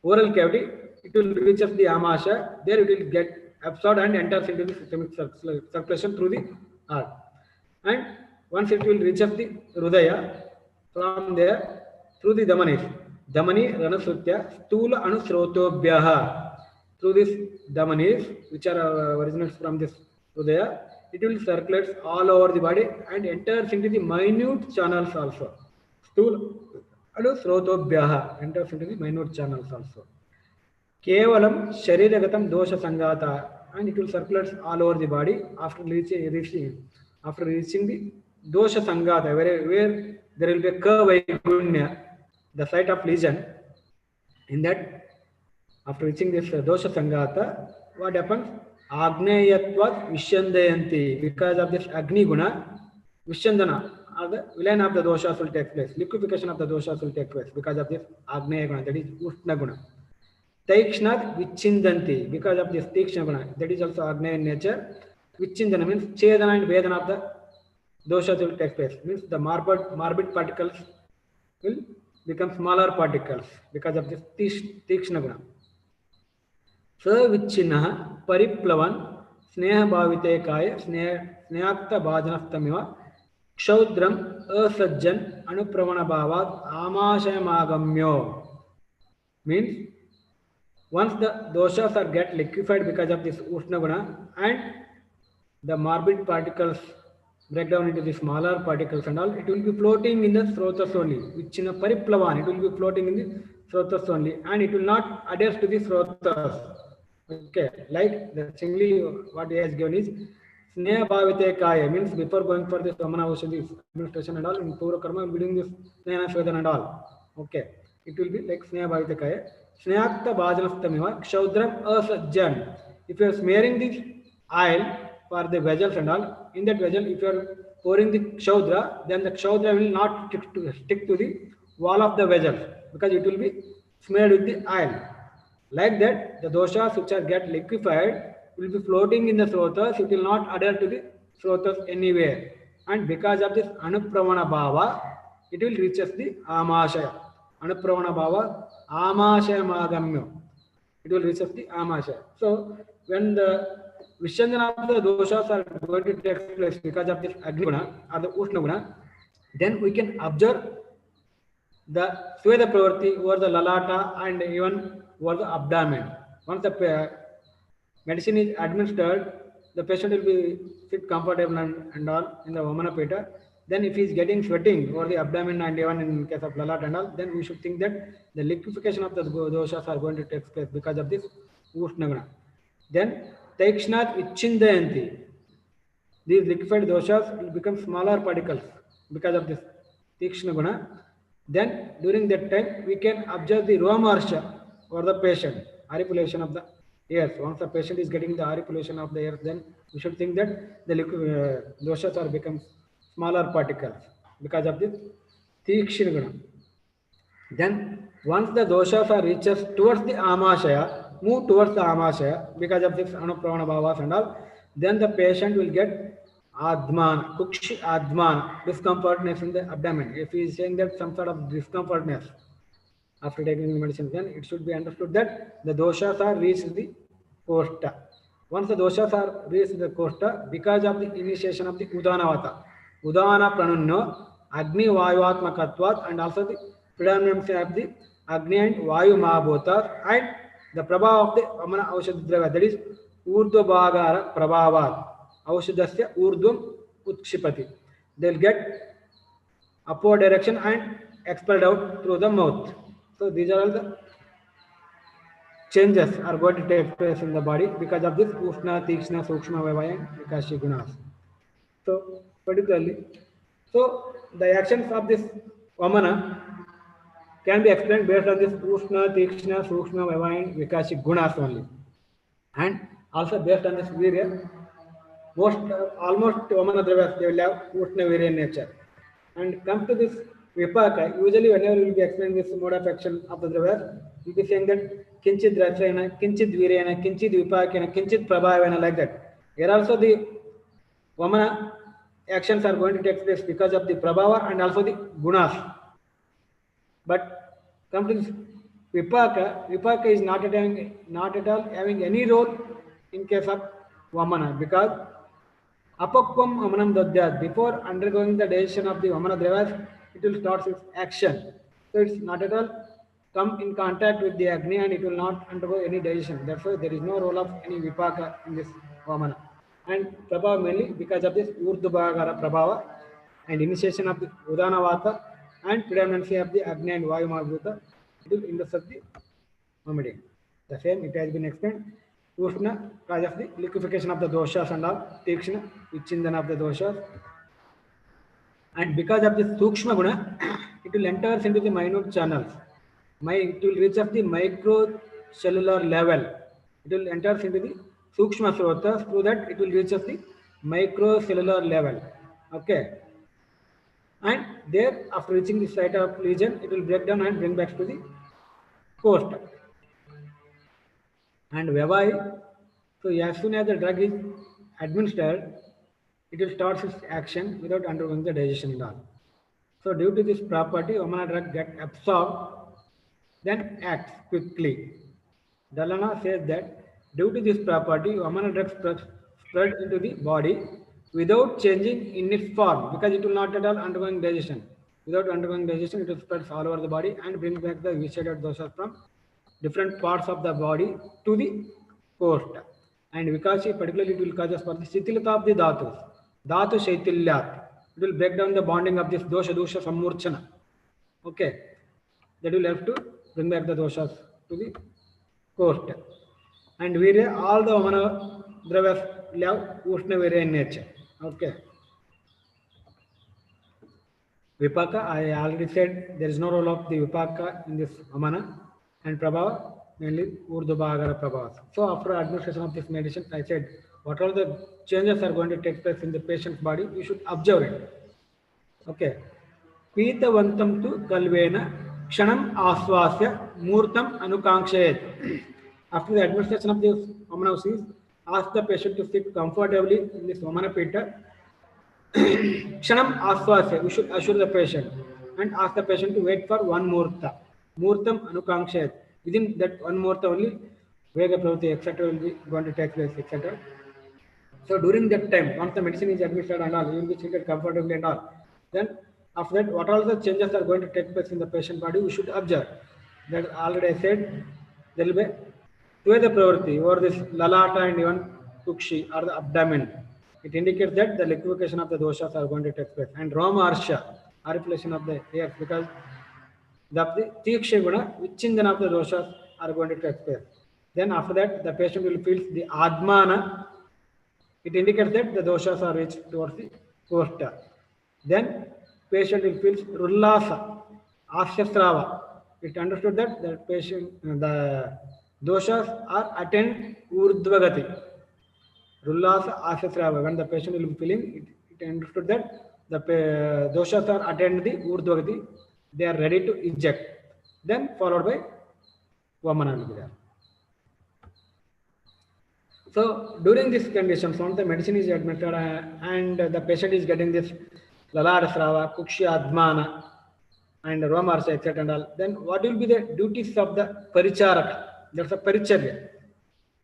Speaker 2: oral cavity, it will reach up the Amasha. There it will get absorbed and enters into the systemic circulation through the heart. And once it will reach up the Rudaya, from there through the Dhamanis. Dhamani Ranasrutya Stula Anusrotobhyaha. through this dhamanis, which are originates from this hridaya, it will circulate all over the body and enters into the minute channels also. Stool and srotobhyaha enters into the minute channels also. Kevalam shariragatam dosha sangata, and it will circulate all over the body after reaching the dosha sangata, where there will be a vaigunya, the site of lesion. In that, after reaching this dosha sangata, what happens? Agneyatvat Vishandayanti. Because of this Agni Guna, Vishandana, or the villain of the doshas will take place. Liquefaction of the doshas will take place because of this Agneya Guna, that is Ushna Guna. Taikshnat Vichindanti. Because of this Tikshna Guna, that is also Agneya in nature. Vichindana means Chedana and Vedana of the doshas will take place. Means the morbid particles will become smaller particles because of this Tikshna Guna. Savichina Pariplavan Sneha Bhavite Kaya Sneyakta Bhajanastamiva Kshaudram Asajjan Anupravana Bhavat Amashayamagamyo. Means once the doshas are get liquefied because of this Ushna Guna and the morbid particles break down into the smaller particles and all, it will be floating in the srotas only. Vichina Pariplavan, it will be floating in the srotas only and it will not adhere to the srotas. Okay, like the singly what he has given is Sneha Bhavite Kaya, means before going for this Vamana Aushadhi administration and all, in Pura Karma, will be doing this Snehana Svedana and all. Okay, it will be like Sneha Bhavite Kaya. Sneyakta Bhajanastamiva Kshaudram Asajjan. If you are smearing the oil for the vessels and all, in that vessel, if you are pouring the Kshaudra, then the Kshaudra will not stick to the wall of the vessel because it will be smeared with the oil. Like that, the doshas which are get liquefied will be floating in the srotas. It will not adhere to the srotas anywhere. And because of this Anupravana Bhava, it will reach us the Amashaya. Anupravana Bhava, Amashaya Magamyo. It will reach us the Amashaya. So, when the Vishandana of the doshas are going to take place because of this Agni Guna or the Ushna Guna, then we can observe the Sweda Pravarti over the Lalata and even over the abdomen. Once the medicine is administered, the patient will be sit comfortable and all in the Vamana Peta. Then if he is getting sweating over the abdomen and even in case of Lalata and all, then we should think that the liquefaction of the doshas are going to take place because of this Ushna Guna. Then Taikshnat Vichindayanti. These liquefied doshas will become smaller particles because of this Tikshna Guna. Then during that time, we can observe the Romarsha for the patient, auripulation of the ears. Once the patient is getting the auripulation of the ears, then we should think that the doshas are become smaller particles because of this Tikshna Guna. Then once the doshas are reaches towards the Amashaya, move towards the Amashaya because of this Anupravana Bhavas and all, then the patient will get Adman, Kukshi Adman, discomfortness in the abdomen. If he is saying that some sort of discomfortness after taking the medicine, then it should be understood that the doshas are reached the kosta. Once the doshas are reached the kosta, because of the initiation of the Udanavata, Udana Pranunno, Agni Vayuatmakatvat, and also the predominancy of the Agni and Vayu Mahabhota, and the Prabha of the Vamana Aushadhidravya, that is Urdhva Bhagara Prabhavat. Aushadhasya Urdhvam Utshipati. They'll get upward direction and expelled out through the mouth. So these are all the changes are going to take place in the body because of this Ushna, Tikshna, Sukshma, Vavaya, and Vikashi Gunas. So particularly, so the actions of this Vamana can be explained based on this Ushna, Tikshna, Sukshma, Vavaya, and Vikashi Gunas only. And also based on this Virya, almost Vamana Dravyas, they will have Ushna Virya nature. And come to this Vipaka, usually whenever we will be explaining this mode of action of the Dravyas, we will be saying that Kinchit Rachayana, Kinchit Viryana, Kinchit Vipakana, Kinchit Prabhavana, like that. Here also the Vamana actions are going to take place because of the Prabhava and also the Gunas. But come to this Vipaka is not at all having any role in case of Vamana, because Apakvam Vamanam Dadyat, before undergoing the digestion of the Vamana Dravyas, it will start its action. So it's not at all come in contact with the Agni and it will not undergo any digestion. Therefore, there is no role of any Vipaka in this Vamana. And Prabhava mainly because of this Urdhvagara Prabhava and initiation of the Udana Vata and predominancy of the Agni and Vayu Mahbhuta, it will intercept the vomiting. The same, it has been explained. Ushna, cause of the liquefaction of the doshas and all, Tikshna, Vichindana of the doshas. And because of this Sukshma Guna, it will enter into the minute channels. It will reach up the microcellular level. It will enter into the Sukshma Srotas, through that it will reach up the microcellular level. Okay. And there, after reaching the site of lesion, it will break down and bring back to the coast. And Vavai, so as soon as the drug is administered, it will start its action without undergoing the digestion at all. So due to this property, Vamana drug gets absorbed, then acts quickly. Dalana says that due to this property, Vamana drug spread into the body without changing in its form, because it will not at all undergoing digestion. Without undergoing digestion, it will spread all over the body and bring back the visceral doshas from different parts of the body to the coast. And Vikasi particularly it will cause us for the Shitilata of the Dhatus. Dhatu Shaitilyat. It will break down the bonding of this dosha samurchana. Okay. That will help to bring back the doshas to the coast. And Virya, all the Vamana Dravas have Ushna Virya in nature. Okay. Vipaka, I already said there is no role of the Vipaka in this Vamana, and Prabhava, mainly Urdhvagara Prabhava. So after administration of this medicine, I said what all the changes are going to take place in the patient's body, you should observe it. Okay. Pitavantam tu kalvena kshanam aswasya murtam anukankshet. After the administration of this Vamana, ask the patient to sit comfortably in this Vamana Pita. Kshanam aswasya, we should assure the patient and ask the patient to wait for one murta. Murtam anukankshet. Within that one murta only, Vega Pravati, etc. will be going to take place, etc. So during that time, once the medicine is administered and all, you will be treated comfortably and all. Then after that, what all the changes are going to take place in the patient body, we should observe. That already I said, there will be Tveda Pravrti over this lalata and even tukshi or the abdomen. It indicates that the liquefaction of the doshas are going to take place. And Roma Arsha, articulation of the ears, because the Tiksha Guna, Vichindana of the doshas are going to take place. Then after that, the patient will feel the Admana. It indicates that the doshas are reached towards the costa. Then patient will feel Rullasa, Asyastrava. It understood that the patient, the doshas are attained Urdhvagati. Rullasa, Asyastrava. When the patient will be feeling, it understood that the doshas are attained the Urdhvagati. They are ready to eject. Then followed by Vamana will be there. So during this condition, once the medicine is administered and the patient is getting this Lalarasrava, Kukshya Admana and Romarsa, etc. and all, then what will be the duties of the Paricharaka? That's a Paricharya.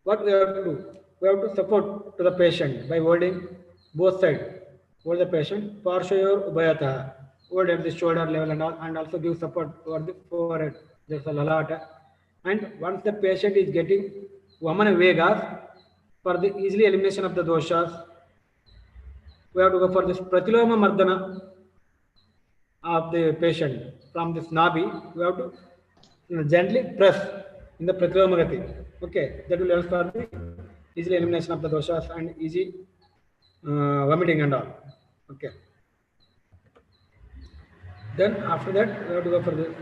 Speaker 2: What we have to do? We have to support to the patient by holding both sides. Hold the patient, Parshayor Ubayata, hold at the shoulder level and all, and also give support over the forehead. That's a Lalata. And once the patient is getting Vamana Vegas, for the easily elimination of the doshas, we have to go for this Pratiloma Mardana of the patient from this Nabi. We have to gently press in the Pratiloma Gati. Okay, that will help for the easily elimination of the doshas and easy vomiting and all. Okay. Then after that, we have to go for the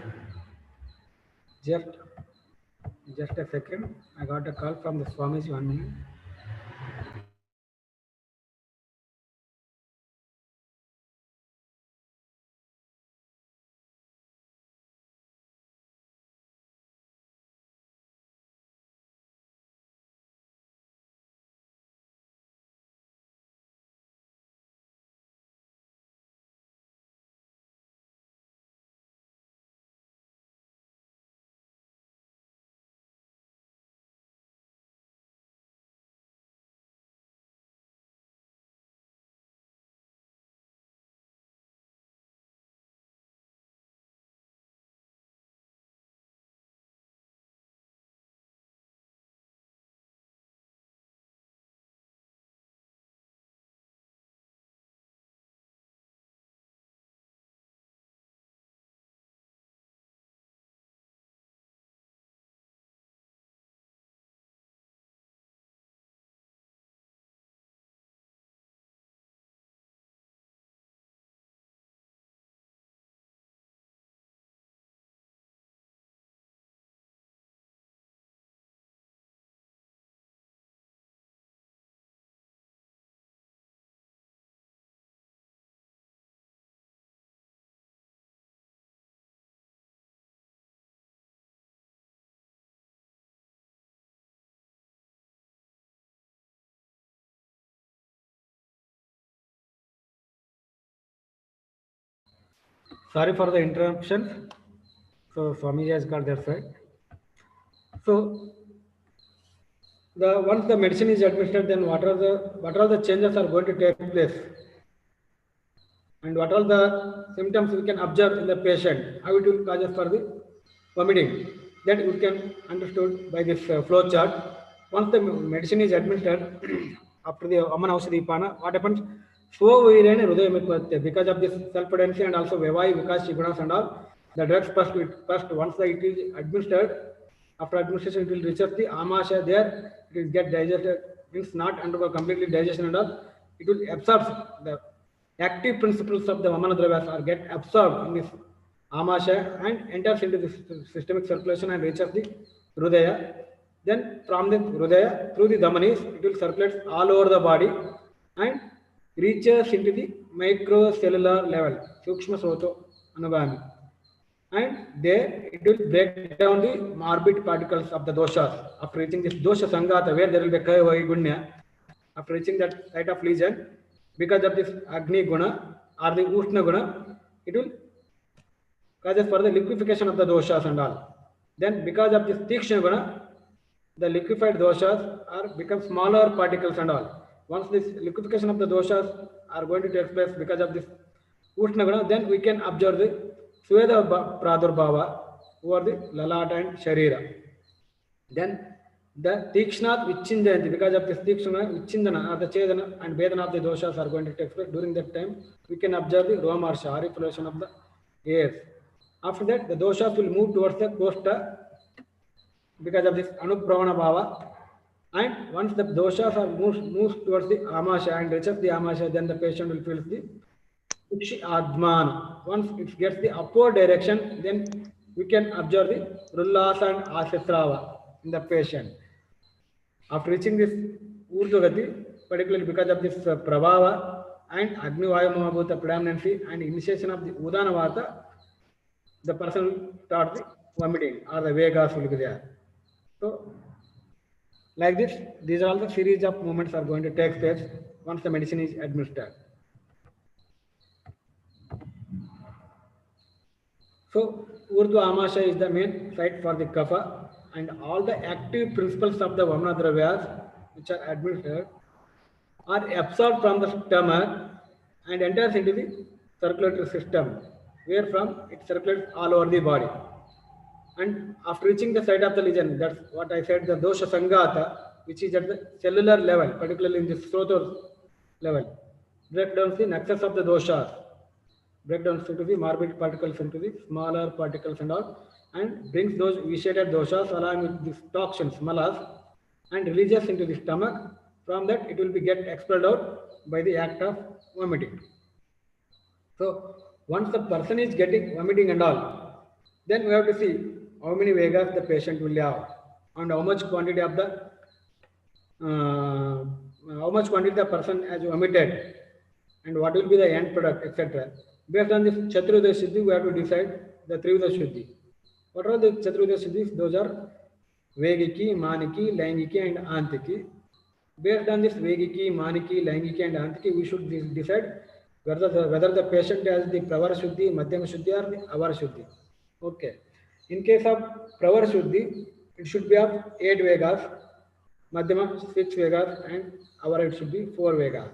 Speaker 2: just a second. I got a call from the Swamiji, 1 minute. Sorry for the interruption. So Swami has got their side. So once the medicine is administered, then what are the changes are going to take place, and what are the symptoms we can observe in the patient, how it will causes for the vomiting. That we can understood by this flow chart. Once the medicine is administered, after the Vamana Aushadhi Pana, what happens? Because of this self-potency and also Vevai, Vikas, Shigunas and all, the drugs first once it is administered, after administration it will reach the amasha there, it will get digested, means not undergo completely digestion and all, it will absorb the active principles of the Vamana Dravyas are get absorbed in this amasha and enters into the systemic circulation and reaches the Hrudaya. Then from the Hrudaya through the Dhamanis, it will circulate all over the body and reaches into the microcellular level, Sukshma Soto Anugami. And there it will break down the morbid particles of the doshas. After reaching this dosha sangata, where there will be Kaya Gunya, after reaching that site of lesion, because of this Agni Guna or the Ushna Guna, it will causes for the liquefaction of the doshas and all. Then because of this Tikshna Guna, the liquefied doshas are become smaller particles and all. Once this liquefaction of the doshas are going to take place because of this Ushna Guna, then we can observe the Sweda Pradurbhava over the Lalata and Sharira. Then the Tikshnat Vichindanti, because of this Tikshna, Vichindana or the Chedana and Vedana of the doshas are going to take place. During that time, we can observe the Roma or auriculation of the ears. After that, the doshas will move towards the costa because of this Anupravana Bhava. And once the doshas are moves towards the Amasha and reaches the Amasha, then the patient will feel the Ukshi Adman. Once it gets the upward direction, then we can observe the Rullasa and Asasrava in the patient. After reaching this Urdhagati, particularly because of this Prabhava and Agni Vayu Mahabhuta predominancy and initiation of the Udana Vata, the person will start the vomiting or the Vegas will be there. So, like this, these are all the series of movements are going to take place once the medicine is administered. So, Urdhva Amasha is the main site for the kapha, and all the active principles of the Vamana Dravyas which are administered are absorbed from the stomach and enters into the circulatory system, where from it circulates all over the body. And after reaching the site of the lesion, that's what I said, the dosha sangata, which is at the cellular level, particularly in the srotos level, break down the nexus of the doshas, break down into the morbid particles into the smaller particles and all, and brings those vitiated doshas along with these toxins, malas, and releases into the stomach. From that, it will be get expelled out by the act of vomiting. So, once the person is getting vomiting and all, then we have to see how many Vegas the patient will have and how much quantity of the person has vomited and what will be the end product, etc. Based on this Chaturudha Siddhi, we have to decide the Trivida Siddhi. What are the Chaturudha Siddhis? Those are Vegiki, Maniki, Laingiki and Antiki. Based on this Vegiki, Maniki, Laingiki and Antiki, we should decide whether the patient has the Pravara Shuddhi, Madhyama Shuddhi or the Avara Shuddhi. Okay. In case of Pravara Shuddhi, it should be of 8 Vegas, Madhyama 6 Vegas and Avara it should be 4 Vegas.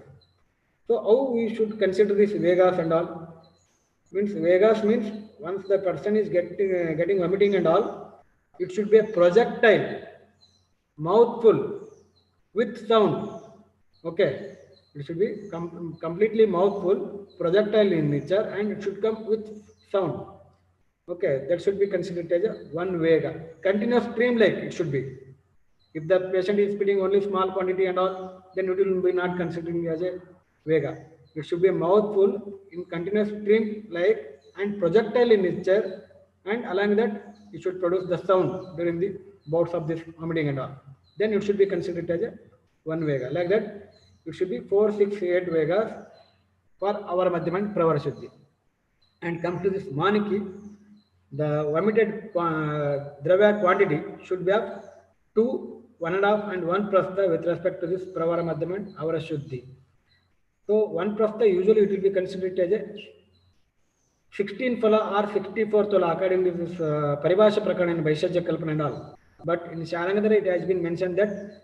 Speaker 2: So how we should consider this Vegas and all? Means Vegas means once the person is getting vomiting and all, it should be a projectile, mouthful with sound. Okay. It should be completely mouthful, projectile in nature, and it should come with sound. Okay, that should be considered as a 1 Vega. Continuous stream like it should be. If the patient is spitting only small quantity and all, then it will be not considering as a Vega. It should be a mouthful in continuous stream like and projectile in nature, and along with that, it should produce the sound during the bouts of this vomiting and all. Then it should be considered as a 1 Vega. Like that, it should be 4, 6, 8 Vegas for our Madhyama and Pravara Shuddhi. And come to this Maniki, the vomited Dravya quantity should be of 2, 1.5 and 1 Prastha with respect to this Pravara Madhyama and Avara Shuddhi. So 1 Prastha usually it will be considered as a 16 phala or 64 tola according to this Paribhasha Prakana and Vaishajya Kalpana and all. But in Sharangadhara it has been mentioned that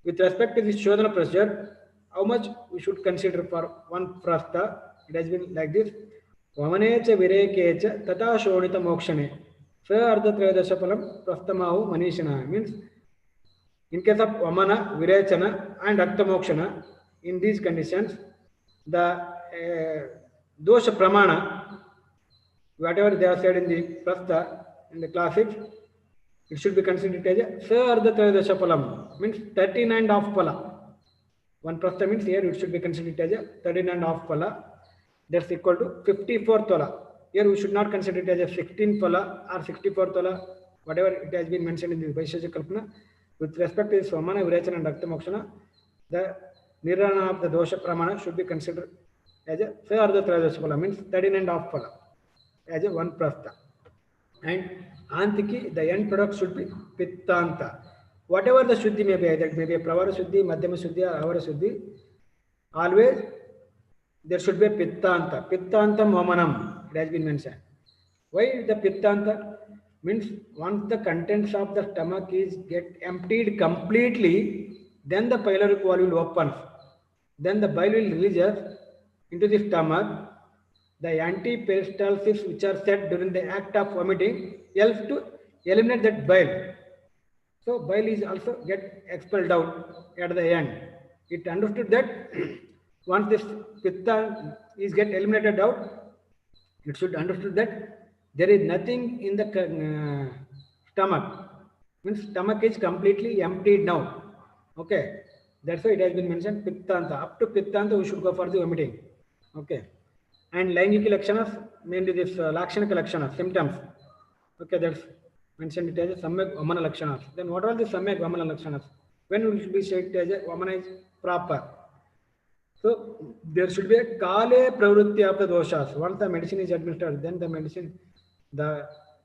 Speaker 2: with respect to this Shodhana procedure, how much we should consider for one prastha. It has been like this. Vamanecha virekecha tata shodhita mokshane. Sa ardha trayodasha phalam prasthamahu manishana. Means in case of Vamana, Virechana and Akta Mokshana, in these conditions, the dosha pramana, whatever they are said in the prastha, in the classics, it should be considered as a Sarda Trayodasha Palam, means 13.5 pala. One prastha means here it should be considered as a 13.5 pala. That's equal to 54 tola. Here we should not consider it as a 16 pala or 64 tola, whatever it has been mentioned in the Vaisheshika Kalpana. With respect to Swamana, Virechana and Akta Mokshana, the Nirvana of the dosha pramana should be considered as a Sarda Trayodasha Pala, means 13.5 pala, as a one prastha. And Antiki, the end product should be Pittanta. Whatever the Shuddhi may be, that may be a Pravara Shuddhi, Madhyama Shuddhi, or Avara Shuddhi, always there should be a Pittanta. Pittantam Vamanam, it has been mentioned. Why the Pittanta? Means once the contents of the stomach is get emptied completely, then the pyloric wall will open. Then the bile will release into the stomach. The antiperistalsis which are set during the act of vomiting helps to eliminate that bile. So bile is also get expelled out at the end. It understood that once this pitta is get eliminated out, it should understood that there is nothing in the stomach. Means stomach is completely emptied now. Okay, that's why it has been mentioned Pittanta. Up to Pittanta we should go for the vomiting. Okay. And Laingiki Lakshanas, mainly this Lakshanika Lakshanas, symptoms. Okay, that's mentioned it as a Samyak Vamana Lakshanas. Then what are the Samyak Vamana Lakshanas? When will it be said as a Vamana is proper? So there should be a Kale Pravrutti of the doshas. Once the medicine is administered, then the medicine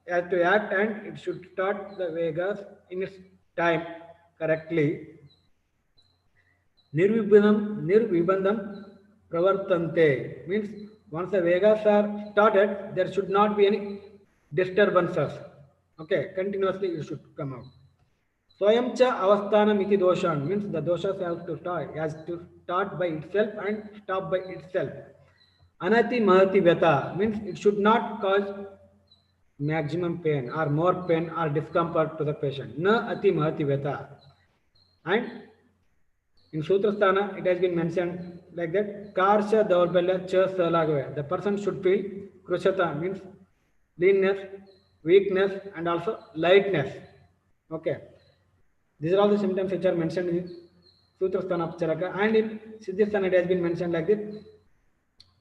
Speaker 2: has to act and it should start the Vegas in its time correctly. Nirvibandam Pravartante means once the Vegas are started, there should not be any disturbances. Okay, continuously it should come out. Swayamcha avasthanam iti doshan means the doshas have to start, has to start by itself and stop by itself. Anati mahati vyata means it should not cause maximum pain or more pain or discomfort to the patient. Na ati mahati vyata. And in Sutrasthana, it has been mentioned like that. Karsha daurbalya cha salagave. The person should feel krushata means leanness, weakness, and also lightness. Okay. These are all the symptoms which are mentioned in Sutrasthana Charaka. And in Siddhisthana, it has been mentioned like this.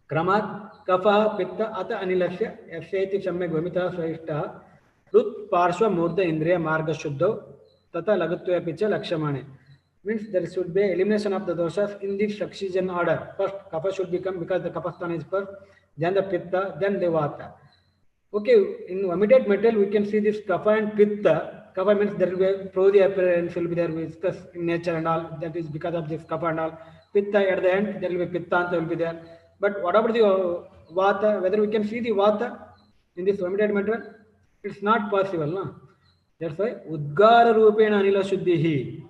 Speaker 2: Kramat kafa pitta ata anilasya yaseti samyak vamita sahishta rut parshva murda indriya marga shuddho tata lagatva picha lakshamane. Means there should be elimination of the doshas in the succession order. First kapha should become, because the kapasthana is first, then the pitta, then the vata. Okay, in vomited metal we can see this kapha and pitta. Kapha means there will be a prody appearance will be there with stress in nature and all. That is because of this kapha and all. Pitta at the end there will be pittanta will be there. But what about the vata? Whether we can see the vata in this vomited metal? It's not possible, no? That's why udgara rupena anila shuddhihi.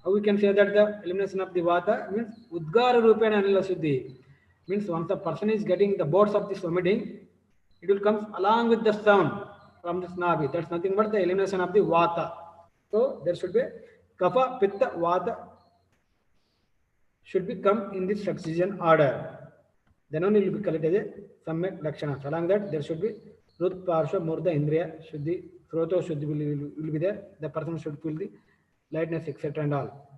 Speaker 2: How we can say that the elimination of the vata means udgara rupena anila shuddhi. Means once the person is getting the boards of this vomiting, it will come along with the sound from this navi. That's nothing but the elimination of the vata. So there should be kapha, pitta, vata should be come in this succession order. Then only it will be called as a samyak lakshanas. Along that there should be rut, parsha, murda, indriya, shuddhi, sroto shuddhi will be there. The person should feel the lightness, etc. and all.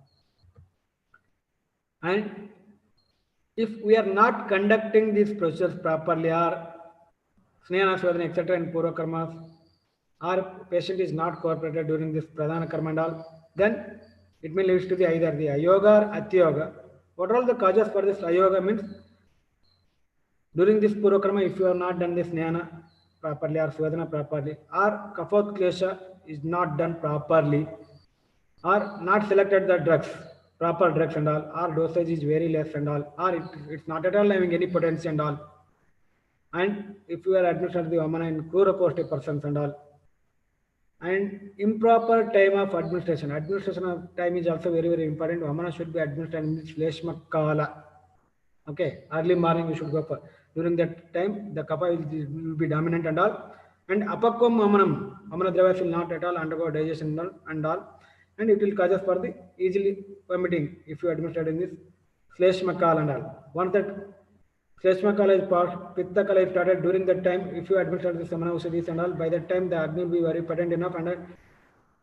Speaker 2: And if we are not conducting these procedures properly, or snehana, swadhana, etc. in purva karmas, or patient is not cooperated during this pradhana karma and all, then it may lead to the either the ayoga or atyoga. What are all the causes for this ayoga? Means during this purva karma, if you have not done this snehana properly or swadhana properly, or kapotklesha is not done properly, or not selected the drugs, proper drugs and all, or dosage is very less and all, or it's not at all having any potency and all. And if you are administered the Vamana in Krura positive persons and all. And improper time of administration. Administration of time is also very, very important. Vamana should be administered in this Leshma Kala. Okay, early morning you should go for. During that time, the kapha will be dominant and all. And apakom amanam, amana dravas will not at all undergo digestion and all. And it will cause us for the easily vomiting if you administered in this Sleshma Kala and all. Once that Sleshma Kala is passed, Pitta Kala is started during that time. If you administer this Samana Usadis and all, by that time the Agni will be very potent enough and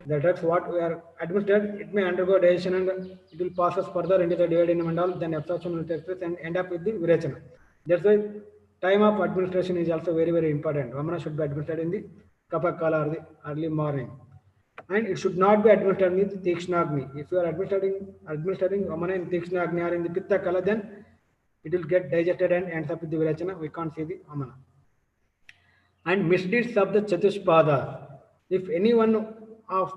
Speaker 2: the drugs what we are administered, it may undergo digestion and it will pass us further into the duodenum and all, then absorption will take place and end up with the virechana. That's why time of administration is also very, very important. Vamana should be administered in the Kapha Kala or the early morning. And it should not be administered in the Tikshnagni. If you are administering Vamana in Tikshnagni or in the Pitta Kala, then it will get digested and ends up with the virechana. We can't see the Vamana. And misdeeds of the Chatushpada. If anyone of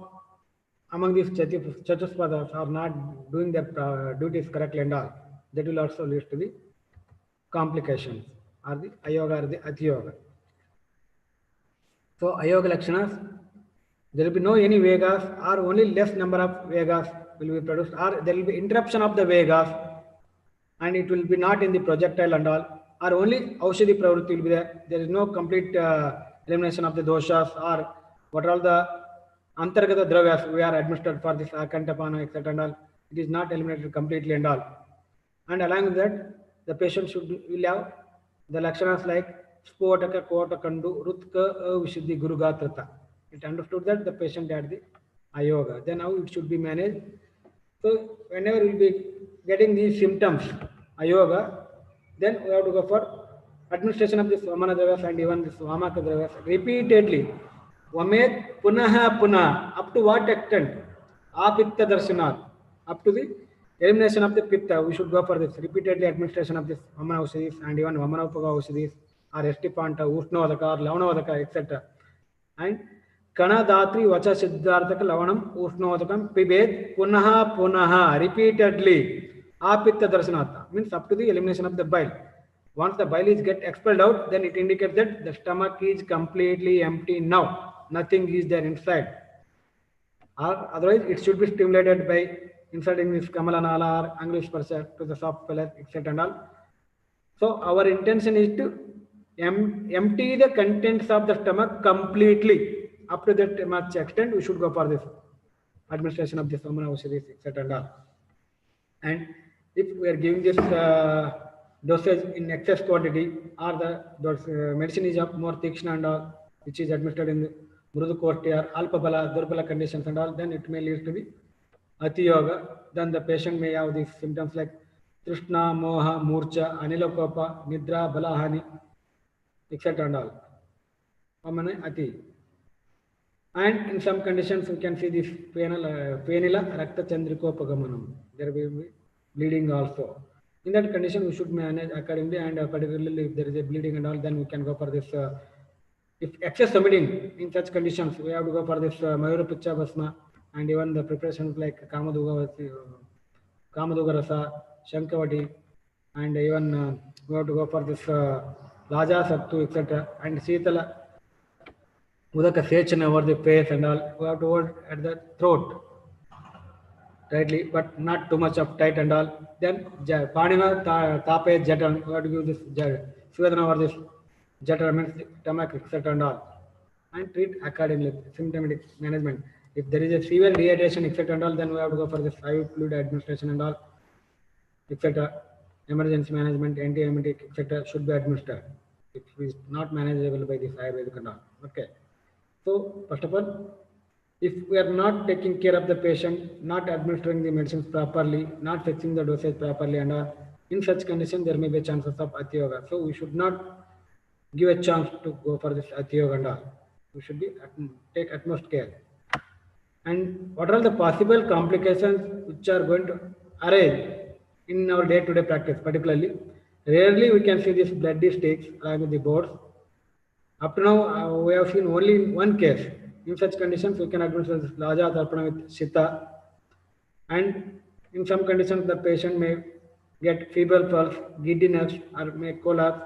Speaker 2: among these Chatuspadas are not doing their duties correctly and all, that will also lead to the complications or the Ayoga or the Atiyoga. So Ayoga Lakshanas, there will be no any Vegas or only less number of Vegas will be produced, or there will be interruption of the Vegas and it will be not in the projectile and all, or only Aushadhi Pravrutti will be there. There is no complete elimination of the doshas or what are all the Antargata Dravyas we are administered for this Akantapana, etc. and all. It is not eliminated completely and all. And along with that, the patient will have the Lakshanas like Spotaka, Kota Kandu, Rutka, Vishuddhi, Guru Gatrata. It understood that the patient had the Ayoga. Then how it should be managed. So whenever we will be getting these symptoms, Ayoga, then we have to go for administration of this Vamana Dravyas and even this Vamaka Dravyas repeatedly. Vamet Punaha Puna, up to what extent? Apitta Darshanat, up to the elimination of the Pitta. We should go for this repeatedly administration of this Vamana Usadis and even Vamana Upaga Usadis or Estipanta, Ushnovadaka or Lavanavadaka, etc. And Kana Datri Vacha Siddharthaka Lavanam Ushnovadakam Pibet Punaha Punaha, repeatedly. Apitta Darshanat means up to the elimination of the bile. Once the bile is get expelled out, then it indicates that the stomach is completely empty now. Nothing is there inside. Or otherwise, it should be stimulated by inserting this Kamalanala or English person to the soft palate, etc. and all. So our intention is to empty the contents of the stomach completely. Up to that much extent, we should go for this administration of this Vamana Usadis, etc. and all. And if we are giving this dosage in excess quantity, or the medicine is of more Tikshna and all, which is administered in the Mrudu Korti or Alpabala, Durbala conditions and all, then it may lead to the Atiyoga. Then the patient may have these symptoms like Trishna, Moha, Murcha, Anilokopa, Nidra, Balahani, etc. and all. Vamana Ati. And in some conditions, we can see this Penila Rakta Chandrikopagammanam. There will be bleeding also. In that condition, we should manage accordingly, and particularly if there is a bleeding and all, then we can go for this. If excess vomiting in such conditions, we have to go for this Mayura Picha Basma and even the preparations like Kamaduga Rasa, Shankavati, and even we have to go for this Laja Sattu, etc. and Sitala Udaka Sechana over the face and all. We have to hold at the throat tightly, but not too much of tight and all. Then Panina Tape Jatan, we have to give this Svedana over this Jatan means stomach, etc. and all. And treat accordingly, symptomatic management. If there is a severe dehydration, etc. and all, then we have to go for this IV fluid administration and all, etc. Emergency management, anti-emetic, etc. should be administered. It is not manageable by this Ayurvedic and all. Okay. So, first of all, if we are not taking care of the patient, not administering the medicines properly, not fixing the dosage properly and all, in such condition, there may be chances of Atiyoga. So, we should not give a chance to go for this Atiyoga and all. We should be take utmost care. And what are the possible complications which are going to arise in our day-to-day practice, particularly? Rarely we can see this bloody sticks along with the boards. Up to now, we have seen only one case. In such conditions, we can administer this Laja Tarpana with Shita. And in some conditions, the patient may get feeble pulse, giddiness, or may collapse.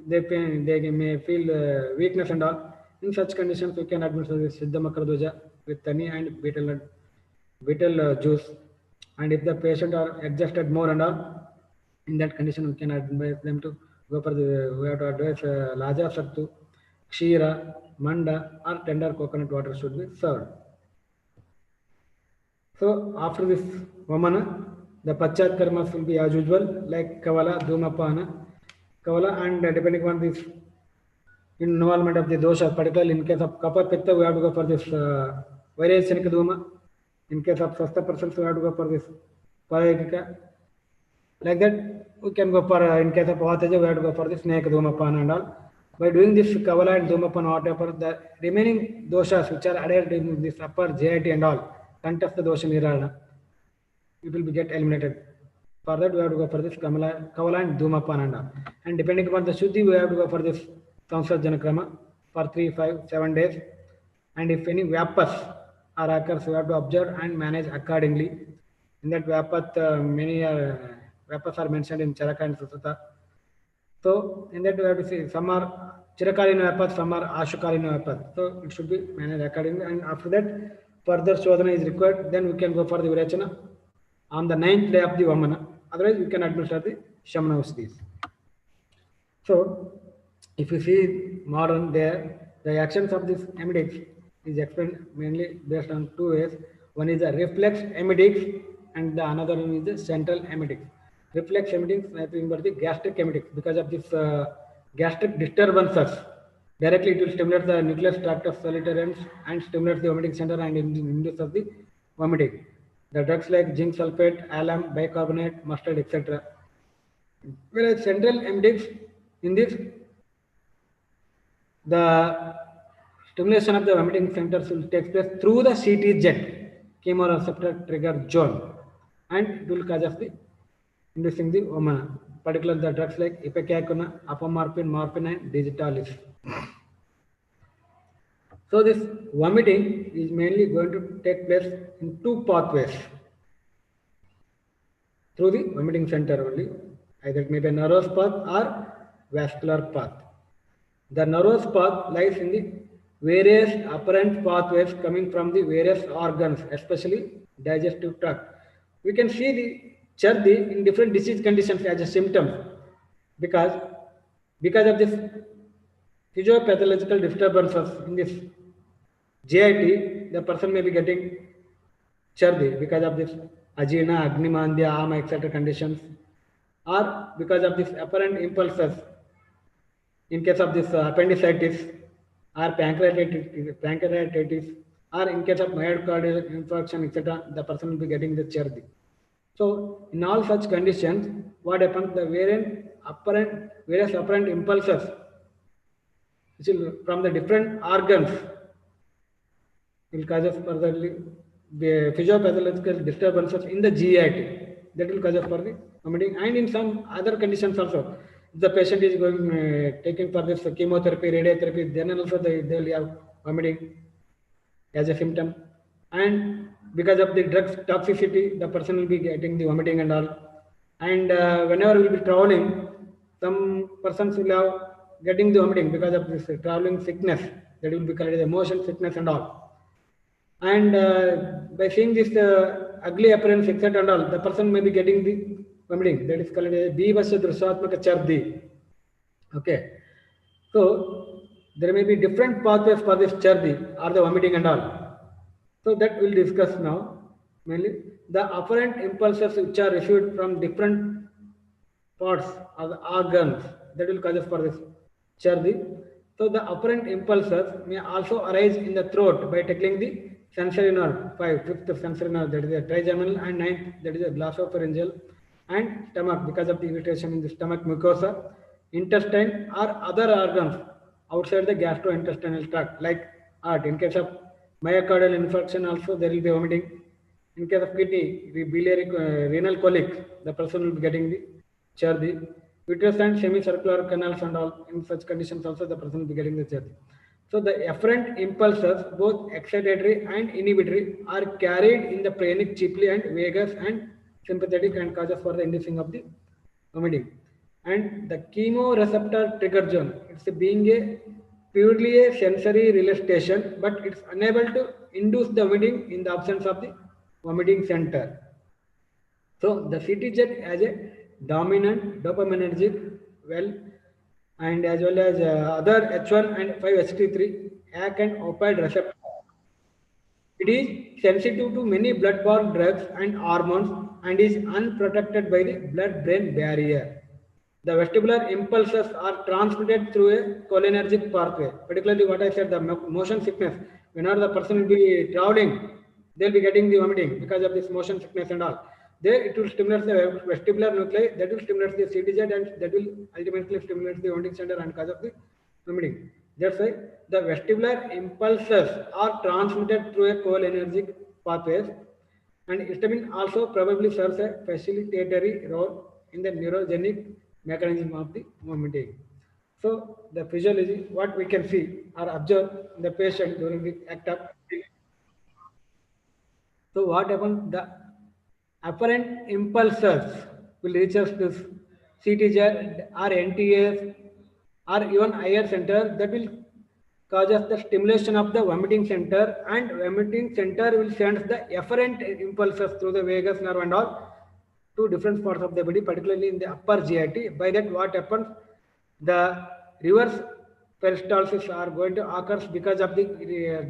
Speaker 2: they may feel weakness and all. In such conditions, we can administer this Siddha Makardoja with honey and betel juice. And if the patient are exhausted more and all, in that condition, we can advise them to go for we have to advise Laja Sattu, Kshira, Manda, or tender coconut water should be served. So after this Vamana, the Pachat karmas will be as usual, like Kavala, Dhumapana, Kavala, and depending on this involvement of the dosha, particularly in case of Kapha Pitta, we have to go for this Vairyasanika Dhuma. In case of Swastha persons, we have to go for this Parayika. Like that, we can go for, in case of Vataja, we have to go for the snake Dhumapana and all. By doing this Kavala and Dhumapana, whatever, the remaining doshas which are added in this upper JIT and all, contest the dosha nirana, it will be get eliminated. For that, we have to go for this Kavala and Dhumapana and all. And depending upon the Shuddhi, we have to go for this Samsarjana Krama for 3, 5, 7 days. And if any Vyapas or occurs, we have to observe and manage accordingly. In that Vyapat, many Vyapas are mentioned in Charaka and Susata. So in that we have to see some are Chirakalina Vyapat, some are Ashukalina Vyapat. So it should be managed accordingly. And after that, further Shodhana is required. Then we can go for the Virachana on the 9th day of the Vamana. Otherwise, we can administer the Shamana Ausdhis. So if you see modern there, the actions of this emetics is explained mainly based on 2 ways. One is the reflex emetics and the another one is the central emetics. Reflex emetics, nothing but the gastric emetics. Because of this gastric disturbances, directly it will stimulate the nucleus tractus solitarians and stimulate the vomiting center and induce of the vomiting. The drugs like zinc sulfate, alum, bicarbonate, mustard, etc. Whereas central emetics, in this, the stimulation of the vomiting centers will take place through the CTZ, chemoreceptor trigger zone, and it will cause of the inducing the Vamana, particularly the drugs like ipecacuanha, apomorphine, morphine, and digitalis. So this vomiting is mainly going to take place in 2 pathways. Through the vomiting center only, either it may be a nervous path or vascular path. The nervous path lies in the various apparent pathways coming from the various organs, especially digestive tract. We can see the Chardi in different disease conditions as a symptom because of this physiopathological disturbances in this JIT, the person may be getting Chardi because of this Ajina, Agnimandya, Ama, etc. conditions, or because of this apparent impulses in case of this appendicitis or pancreatitis, or in case of myocardial infarction, etc., the person will be getting the Chardi. So in all such conditions, what happens? The various apparent impulses which will, from the different organs will cause us furtherly the physiopathological disturbances in the GIT. That will cause us for the vomiting, and in some other conditions also. If the patient is going taking for this chemotherapy, radiotherapy, then also they will have vomiting as a symptom. And because of the drugs toxicity, the person will be getting the vomiting and all. And whenever we will be traveling, some persons will have getting the vomiting because of this traveling sickness. That will be called as motion sickness and all. And by seeing this ugly appearance, etc. and all, the person may be getting the vomiting. That is called as Bivasya Drushatmaka Chardi. Okay. So there may be different pathways for this Chardi or the vomiting and all. So that we'll discuss now. Mainly the apparent impulses which are received from different parts of the organs, that will cause us for this Chardi. So the apparent impulses may also arise in the throat by tickling the sensory nerve, 5th sensory nerve, that is the trigeminal, and 9th, that is the glossopharyngeal, and stomach because of the irritation in the stomach mucosa, intestine, or other organs outside the gastrointestinal tract, like heart. In case of myocardial infarction also there will be vomiting. In case of kidney, the biliary renal colic, the person will be getting the Chardi. Uterus and semicircular canals and all, in such conditions also the person will be getting the Chardi. So the efferent impulses, both excitatory and inhibitory, are carried in the phrenic chiefly and vagus and sympathetic, and causes for the inducing of the vomiting. And the chemoreceptor trigger zone, it's being a purely a sensory release station, but it's unable to induce the vomiting in the absence of the vomiting center. So the CTZ as a dominant dopaminergic well, and as well as other H1 and 5-HT3 ACK and opioid receptor. It is sensitive to many blood-borne drugs and hormones and is unprotected by the blood-brain barrier. The vestibular impulses are transmitted through a cholinergic pathway. Particularly what I said, the motion sickness. Whenever the person will be traveling, they'll be getting the vomiting because of this motion sickness and all. There it will stimulate the vestibular nuclei, that will stimulate the CTZ, and that will ultimately stimulate the vomiting center and cause of the vomiting. That's why the vestibular impulses are transmitted through a cholinergic pathways, and histamine also probably serves a facilitatory role in the neurogenic mechanism of the vomiting. So the physiology, what we can see or observe in the patient during the act of. So what happens? The apparent impulses will reach us to CTZ or NTS or even higher center, that will cause us the stimulation of the vomiting center, and vomiting center will send the efferent impulses through the vagus nerve and all to different parts of the body, particularly in the upper GIT. By that what happens? The reverse peristalsis are going to occur because of the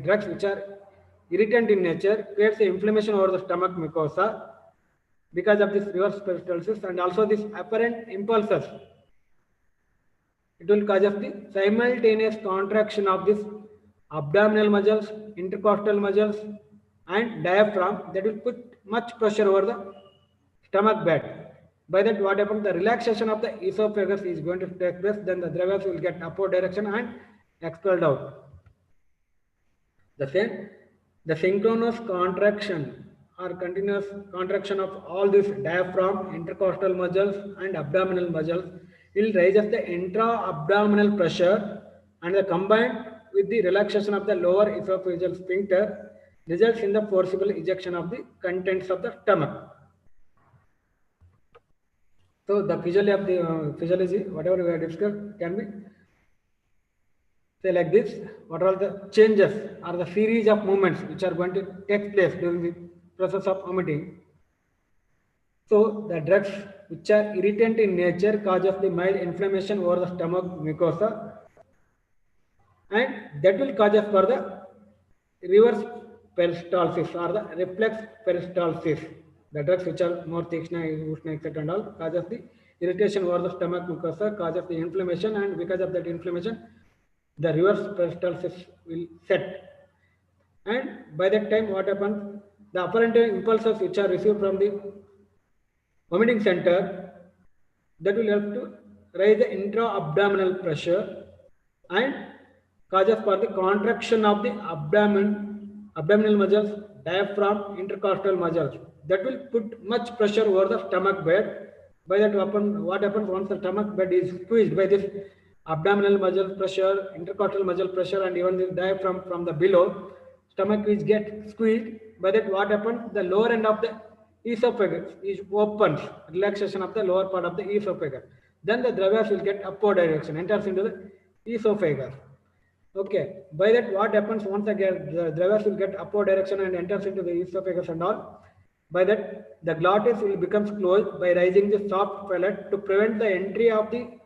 Speaker 2: drugs which are irritant in nature, creates the inflammation over the stomach mucosa because of this reverse peristalsis, and also this apparent impulses. It will cause of the simultaneous contraction of this abdominal muscles, intercostal muscles, and diaphragm, that will put much pressure over the stomach bed. By that what happens? The relaxation of the esophagus is going to take place, then the dragas will get upward direction and expelled out. The synchronous contraction or continuous contraction of all these diaphragm, intercostal muscles and abdominal muscles will raise up the intra-abdominal pressure, and the combined with the relaxation of the lower esophageal sphincter results in the forcible ejection of the contents of the stomach. So the physiology of the physiology, whatever we have discussed, can be say like this: what are the changes or the series of movements which are going to take place during the process of vomiting. So the drugs which are irritant in nature cause of the mild inflammation over the stomach mucosa, and that will cause us for the reverse peristalsis or the reflex peristalsis. The drugs which are more Tikshna, Ushna, etc. and all causes the irritation over the stomach mucosa, causes the inflammation, and because of that inflammation, the reverse peristalsis will set. And by that time, what happens? The apparent impulses which are received from the vomiting center, that will help to raise the intra-abdominal pressure and causes for the contraction of the abdominal muscles, diaphragm, intercostal muscles. That will put much pressure over the stomach bed. By that what happens once the stomach bed is squeezed by this abdominal muscle pressure, intercostal muscle pressure, and even the diaphragm from the below, stomach is get squeezed. By that what happens? The lower end of the esophagus is opens, relaxation of the lower part of the esophagus. Then the dragas will get upward direction, enters into the esophagus. Okay. By that what happens? Once again the dragas will get upward direction and enters into the esophagus and all. By that the glottis will become closed by raising the soft palate to prevent the entry of the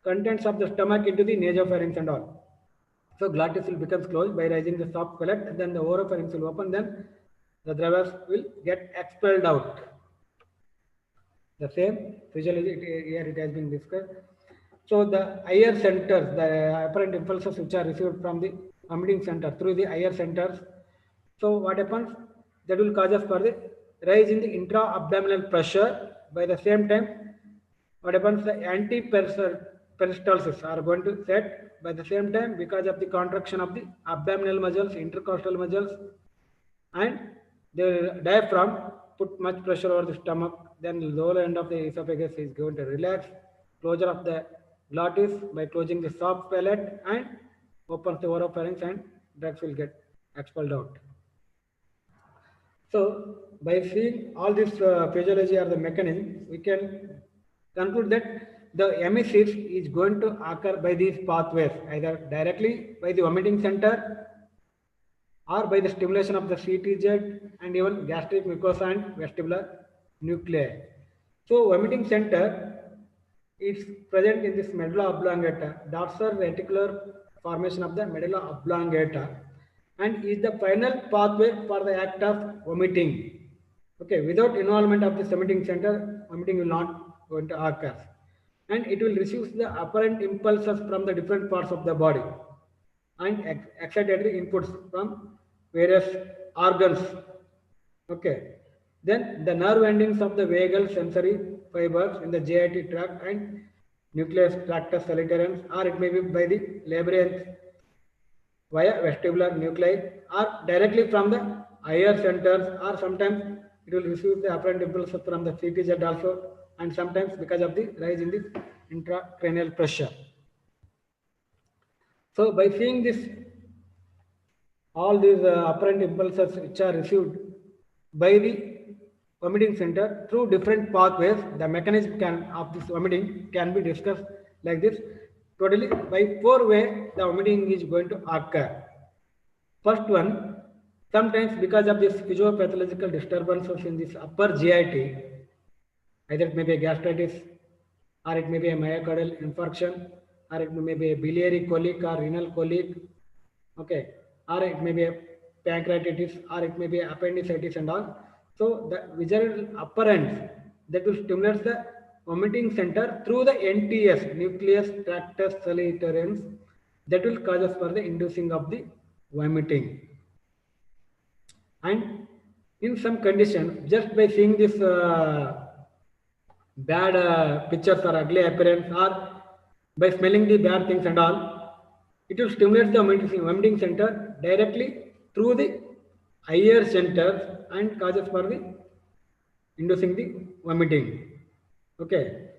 Speaker 2: contents of the stomach into the nasopharynx and all. So glottis will become closed by raising the soft palate, then the oropharynx will open, then the dragas will get expelled out. The same physiology here it has been discussed. So the higher centers, the apparent impulses which are received from the vomiting center through the higher centers. So what happens? That will cause us for the rise in the intra-abdominal pressure. By the same time, what happens? The anti-peristalsis are going to set by the same time because of the contraction of the abdominal muscles, intercostal muscles, and the diaphragm put much pressure over the stomach. Then the lower end of the esophagus is going to relax. Closure of the glottis by closing the soft palate and opens the oropharynx, and drugs will get expelled out. So by seeing all this physiology or the mechanism, we can conclude that the emesis is going to occur by these pathways, either directly by the vomiting center or by the stimulation of the CTZ and even gastric mucosa and vestibular nuclei. So vomiting center is present in this medulla oblongata, dorsal reticular formation of the medulla oblongata, and is the final pathway for the act of vomiting. Okay, without involvement of the vomiting center, vomiting will not going to occur, and it will receive the apparent impulses from the different parts of the body and excitatory inputs from various organs. Okay. Then the nerve endings of the vagal sensory fibers in the GIT tract and nucleus tractus solitarians, or it may be by the labyrinth via vestibular nuclei, or directly from the higher centers, or sometimes it will receive the apparent impulses from the CTZ also, and sometimes because of the rise in the intracranial pressure. So by seeing this, all these apparent impulses which are received by the vomiting center through different pathways, the mechanism of this vomiting can be discussed like this. Totally by 4 ways the vomiting is going to occur. First one, sometimes because of this physiopathological disturbances in this upper GIT, either it may be a gastritis, or it may be a myocardial infarction, or it may be a biliary colic or renal colic, okay, or it may be a pancreatitis, or it may be appendicitis and all. So the visual apparent that will stimulate the vomiting center through the NTS, nucleus tractus solitarians, that will cause us for the inducing of the vomiting. And in some conditions, just by seeing this bad pictures or ugly appearance, or by smelling the bad things and all, it will stimulate the vomiting center directly through the higher centers and causes for the inducing the vomiting. Okay,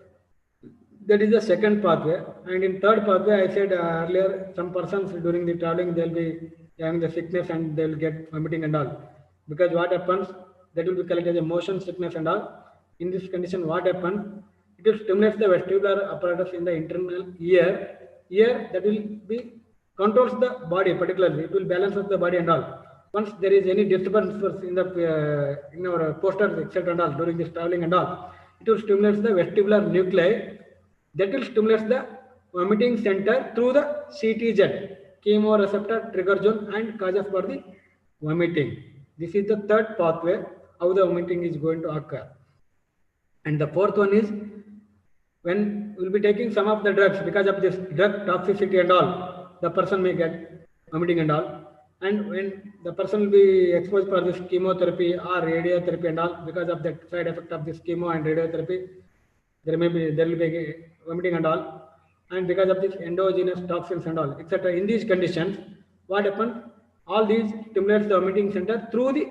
Speaker 2: that is the second pathway. And in third pathway, I said earlier, some persons during the traveling, they'll be having the sickness and they'll get vomiting and all. Because what happens, that will be called as a motion sickness and all. In this condition, what happens, it will stimulate the vestibular apparatus in the internal ear. Ear that will be controls the body particularly. It will balance of the body and all. Once there is any disturbance in the in our posters, etc. and all during this traveling and all, it will stimulate the vestibular nuclei. That will stimulate the vomiting center through the CTZ, chemoreceptor trigger zone, and causes for the vomiting. This is the third pathway how the vomiting is going to occur. And the fourth one is when we'll be taking some of the drugs, because of this drug toxicity and all, the person may get vomiting and all. And when the person will be exposed for this chemotherapy or radiotherapy and all, because of the side effect of this chemo and radiotherapy, there will be vomiting and all. And because of this endogenous toxins and all, etc. In these conditions, what happens? All these stimulates the vomiting center through the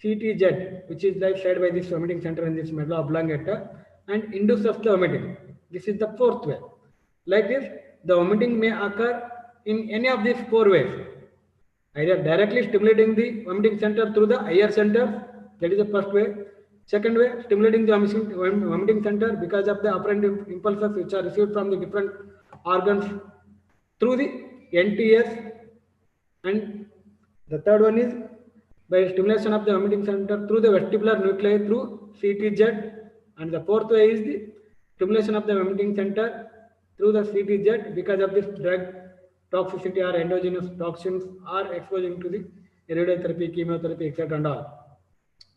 Speaker 2: CTZ, which is like said by this vomiting center in this medulla oblongata, and induces the vomiting. This is the fourth way. Like this, the vomiting may occur in any of these 4 ways. Either directly stimulating the vomiting center through the higher center, that is the first way. Second way, stimulating the vomiting center because of the apparent impulses which are received from the different organs through the NTS. And the third one is by stimulation of the vomiting center through the vestibular nuclei through CTZ. And the fourth way is the stimulation of the vomiting center through the CTZ because of this drug toxicity or endogenous toxins are exposing to the radiotherapy, chemotherapy, etc. and all.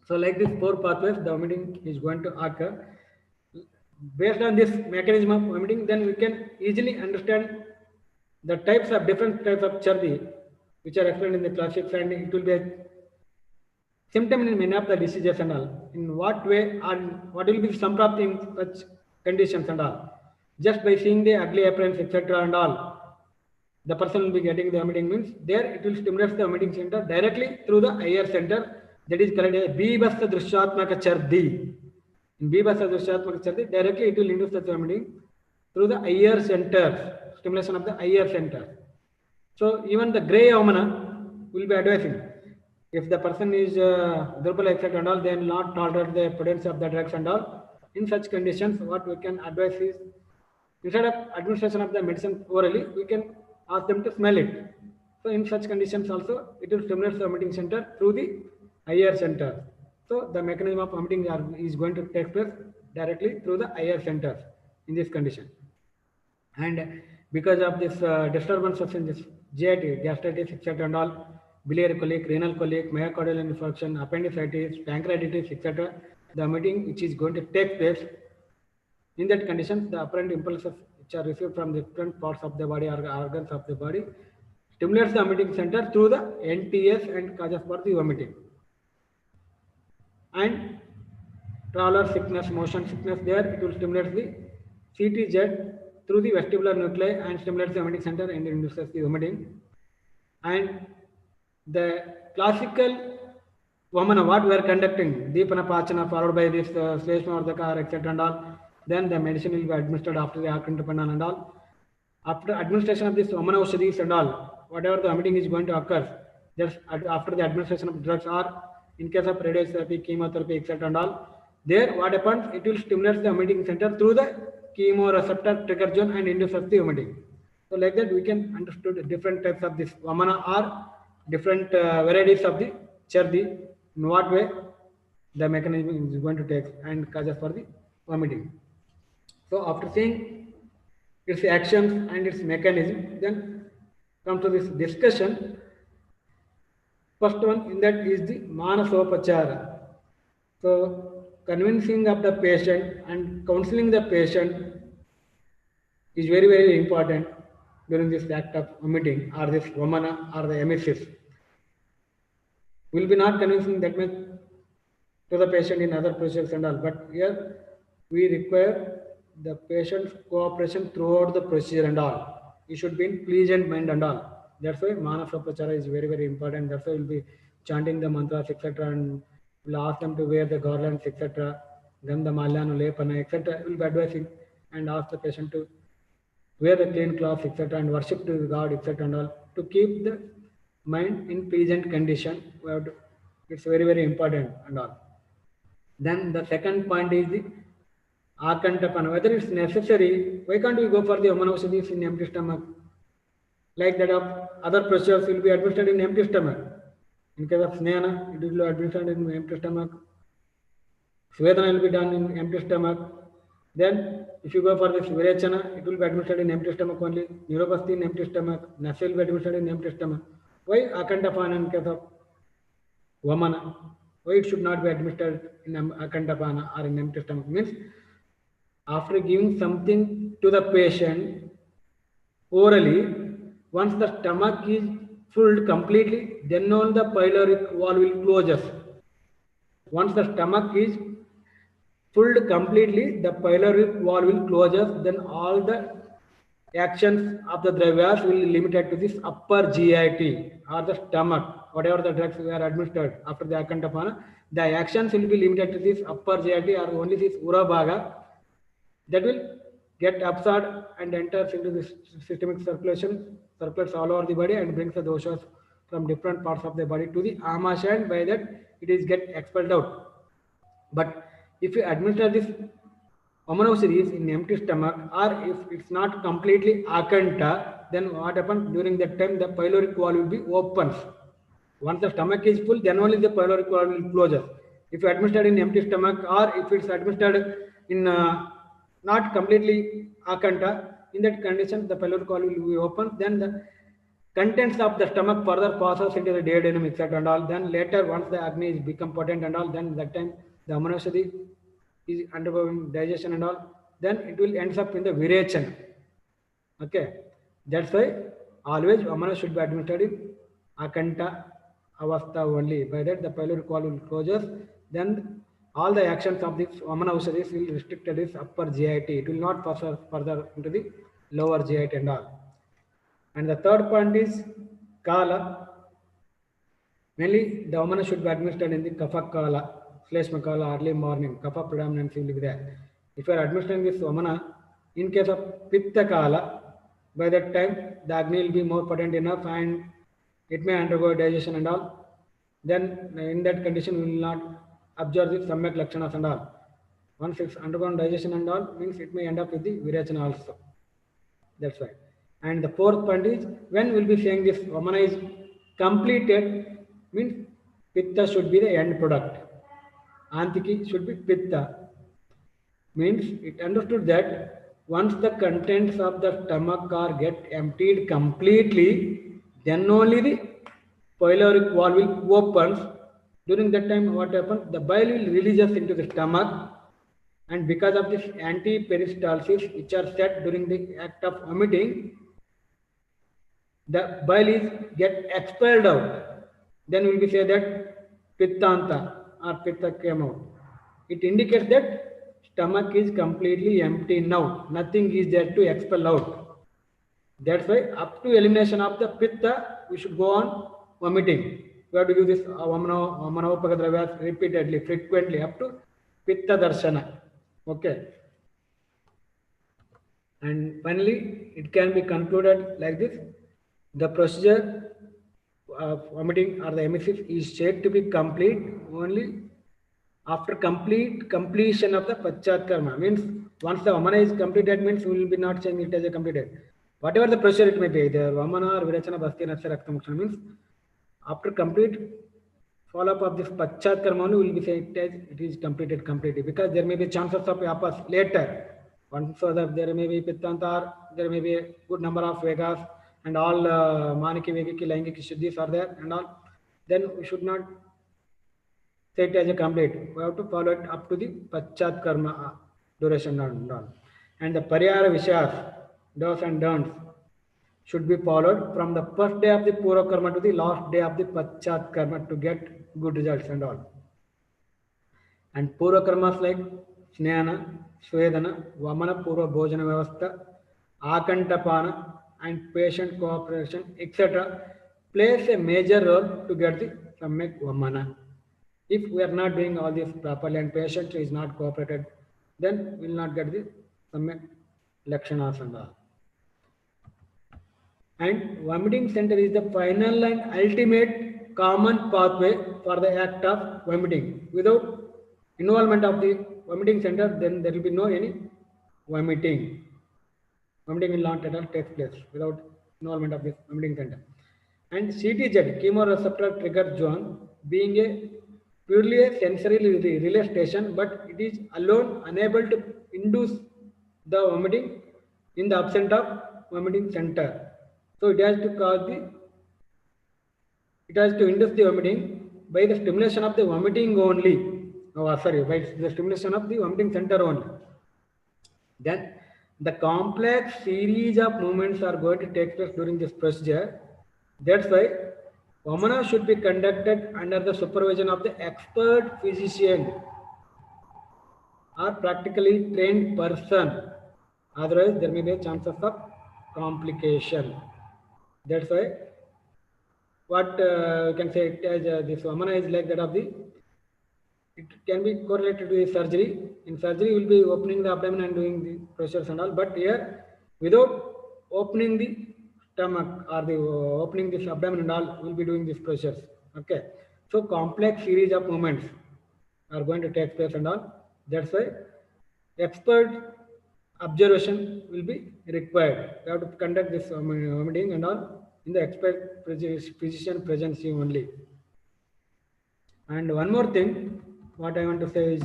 Speaker 2: So like these 4 pathways, the vomiting is going to occur. Based on this mechanism of vomiting, then we can easily understand the different types of cherry, which are explained in the classics, and it will be a symptom in many of the diseases and all. In what way and what will be some of in such conditions and all. Just by seeing the ugly appearance, etc. and all, the person will be getting the vomiting means there it will stimulate the vomiting center directly through the higher center. That is called a Bibhasa Drishyatmaka Chardi. In Bibhasa Drishyatmaka Chardi, directly it will induce the vomiting through the higher center, stimulation of the higher center. So even the grey Vamana will be advising. If the person is Durbala, etc. and all, they will not tolerate the potency of the drugs and all. In such conditions, what we can advise is Instead of administration of the medicine orally, we can ask them to smell it. So in such conditions also, it will stimulate the vomiting center through the IR center. So the mechanism of vomiting is going to take place directly through the IR centers in this condition. And because of this disturbances in this GIT, gastritis, etc. and all, biliary colic, renal colic, myocardial infarction, appendicitis, pancreatitis, etc., the vomiting which is going to take place. In that condition, the apparent impulses which are received from different parts of the body or organs of the body stimulates the vomiting center through the NTS and causes for the vomiting. And traveler sickness, motion sickness, there it will stimulate the CTZ through the vestibular nuclei and stimulates the vomiting center and induces the vomiting. And the classical Vamana, what we are conducting, Deepana Pachana, followed by this Sleshmardaka, etc. and all, then the medicine will be administered after the Akantapanan and all. After administration of this Vamana Ushadis and all, whatever the vomiting is going to occur, just after the administration of drugs or in case of radiotherapy, chemotherapy, etc. and all, there what happens, it will stimulate the vomiting center through the chemoreceptor trigger zone and induces the vomiting. So like that we can understand different types of this Vamana or different varieties of the Chardi, in what way the mechanism is going to take and causes for the vomiting. So after seeing its actions and its mechanism, then come to this discussion. First one in that is the Manasopachara. So convincing of the patient and counseling the patient is very, very important during this act of vomiting or this Vamana or the emesis. We will be not convincing that much to the patient in other procedures and all, but here we require the patient's cooperation throughout the procedure and all. He should be in pleasant mind and all. That's why Manasopachara is very, very important. That's why we'll be chanting the mantras, etc. and we'll ask them to wear the garlands, etc. Then the Malyanu Lepana, etc. We'll be advising and ask the patient to wear the clean cloth, etc. and worship to God, etc. and all, to keep the mind in pleasant condition. It's very, very important and all. Then the second point is the Akantapana. Whether it's necessary, why can't we go for the Omanausadis in empty stomach? Like that of other procedures will be administered in empty stomach. In case of Snehana, it will be administered in empty stomach. Svedana will be done in empty stomach. Then if you go for this Virechana, it will be administered in empty stomach only. Neuropathy in empty stomach. Nasa will be administered in empty stomach. Why Akantapana in case of Vamana? Why it should not be administered in Akantapana or in empty stomach? Means after giving something to the patient orally, once the stomach is filled completely, then only the pyloric wall will close. Once the stomach is filled completely, the pyloric wall will close. Then all the actions of the dravyas will be limited to this upper GIT or the stomach. Whatever the drugs were administered after the Akantapana, the actions will be limited to this upper GIT or only this Urabhaga. That will get absorbed and enters into the systemic circulation, circulates all over the body and brings the doshas from different parts of the body to the amasya, and by that it is get expelled out. But if you administer this Omanausadis in empty stomach, or if it's not completely akanta, then what happens during that time, the pyloric wall will be open. Once the stomach is full, then only the pyloric wall will close. If you administer in empty stomach, or if it's administered in not completely akanta, in that condition the pyloric wall will be open. Then the contents of the stomach further passes into the duodenum, etc. and all. Then later, once the agni is become potent and all, then that time the Amanausadi is undergoing digestion and all. Then it will ends up in the virechana. Okay, that's why always Vamana should be administered in akanta avastha only. By that the pyloric wall will close. Then all the actions of this Vamana will restrict to this upper GIT. It will not pass further into the lower GIT and all. And the third point is Kala. Mainly the Vamana should be administered in the Kapha Kala, Shleshma Kala, early morning. Kapha predominance will be there. If you are administering this Vamana in case of Pitta Kala, by that time the Agni will be more potent enough and it may undergo digestion and all. Then in that condition we will not observe the Samyak Lakshanas and all. Once it's undergone digestion and all, means it may end up with the Virechana also. That's why. And the fourth point is when we'll be saying this Vamana is completed, means Pitta should be the end product. Antiki should be Pitta. Means it understood that once the contents of the stomach are get emptied completely, then only the pyloric wall will opens. During that time, what happens? The bile will releases into the stomach, and because of this anti-peristalsis, which are set during the act of vomiting, the bile is get expelled out. Then we will say that pittanta or pitta came out. It indicates that stomach is completely empty now. Nothing is there to expel out. That's why up to elimination of the pitta, we should go on vomiting. We have to do this Vamana repeatedly, frequently up to pitta darshana. Okay. And finally, it can be concluded like this. The procedure of vomiting or the emesis is said to be complete only after completion of the Pachat Karma. Means once the Vamana is completed, means we will be not saying it as a completed. Whatever the procedure it may be, the Vamana or Virachana, Bhasti, Natsya, Raktamukshana, means after complete follow-up of this Pachat Karma only will be saying it is completed completely, because there may be chances of Yapas later. Once so that there may be Pittantar, there may be a good number of Vegas, and all Maniki, Vegiki, Laingiki, Shuddhis are there and all. Then we should not say it as a complete. We have to follow it up to the Pachat Karma duration and all. And the Pariyara Vishas, do's and don'ts, should be followed from the first day of the Pura Karma to the last day of the Pachat Karma to get good results and all. And Pura Karmas like Snayana, Svedana, Vamana, Pura Bhojana Vyavastha, Akantapana, and patient cooperation, etc., plays a major role to get the Samyak Vamana. If we are not doing all this properly and patient is not cooperated, then we will not get the Samyak Lakshanas and all. And vomiting center is the final and ultimate common pathway for the act of vomiting. Without involvement of the vomiting center, then there will be no any vomiting. Vomiting will not at all take place without involvement of this vomiting center. And CTZ, chemoreceptor trigger zone, being a purely a sensory relay station, but it is alone unable to induce the vomiting in the absence of vomiting center. So it has to induce the vomiting by the stimulation of the vomiting only. By the stimulation of the vomiting center only. Then the complex series of movements are going to take place during this procedure. That's why Vamana should be conducted under the supervision of the expert physician or practically trained person. Otherwise, there may be a chances of complication. That's why what you can say it as this Vamana is like that of the, it can be correlated with surgery. In surgery, we will be opening the abdomen and doing the procedures and all. But here, without opening the stomach or the opening this abdomen and all, we will be doing these procedures. Okay. So complex series of movements are going to take place and all. That's why expert observation will be required. You have to conduct this vomiting and all in the expert physician presence only. And one more thing, what I want to say is,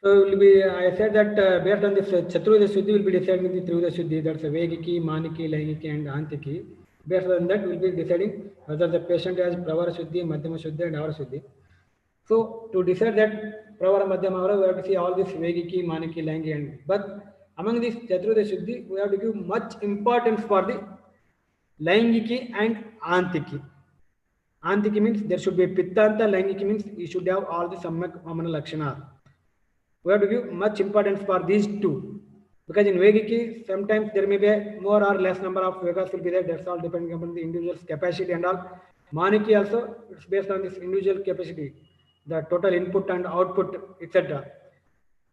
Speaker 2: so will be, I said that based on this Chaturveda Shuddhi will be deciding the Triveda Shuddhi, that's a Vegiki, Maniki, Laingiki, and Antiki. Based on that, we will be deciding whether the patient has Pravara Shuddhi, Madhyama Shuddhi, and Avara Shuddhi. So to decide that Pravara, Madhyama, Avara, we have to see all this Vegiki, Maniki, Laingiki, and but among these Chaturveda Shuddhi, we have to give much importance for the Laingiki and Antiki. Antiki means there should be Pittanta, Laingiki means you should have all the Samyak Vamana Lakshana. We have to give much importance for these two. Because in Vegiki, sometimes there may be more or less number of Vegas will be there. That's all depending upon the individual's capacity and all. Maniki also, it's based on this individual capacity, the total input and output, etc.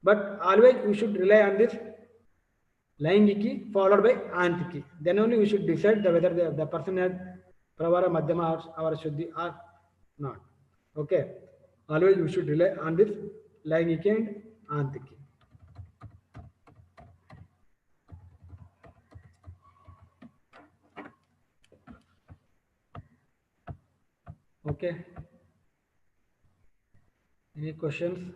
Speaker 2: But always we should rely on this Laingiki followed by Antiki. Then only we should decide whether the person has Pravara, Madhyama, or Avara Shuddhi or not. Okay. Always we should rely on this Laingiki and Antiki. Okay. Any questions?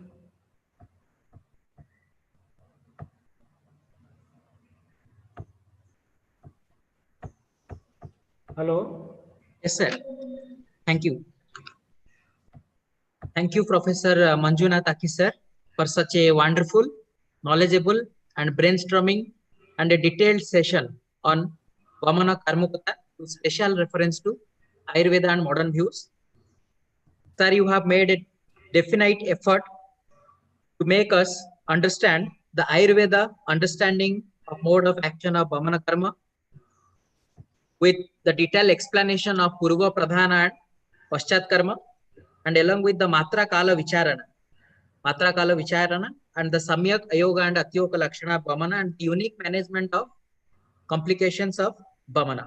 Speaker 2: Hello.
Speaker 3: Yes, sir. Thank you. Thank you, Professor Manjunath Akki, sir, for such a wonderful, knowledgeable, and brainstorming and a detailed session on Vamana Karmukata, with special reference to Ayurveda and modern views. Sir, you have made a definite effort to make us understand the Ayurveda understanding of mode of action of Vamana Karma with the detailed explanation of Purva Pradhana and Paschat Karma, and along with the Matra Kala Vicharana. Matra Kala Vicharana and the Samyak Ayoga and Atyoka Lakshana Vamana and unique management of complications of Vamana.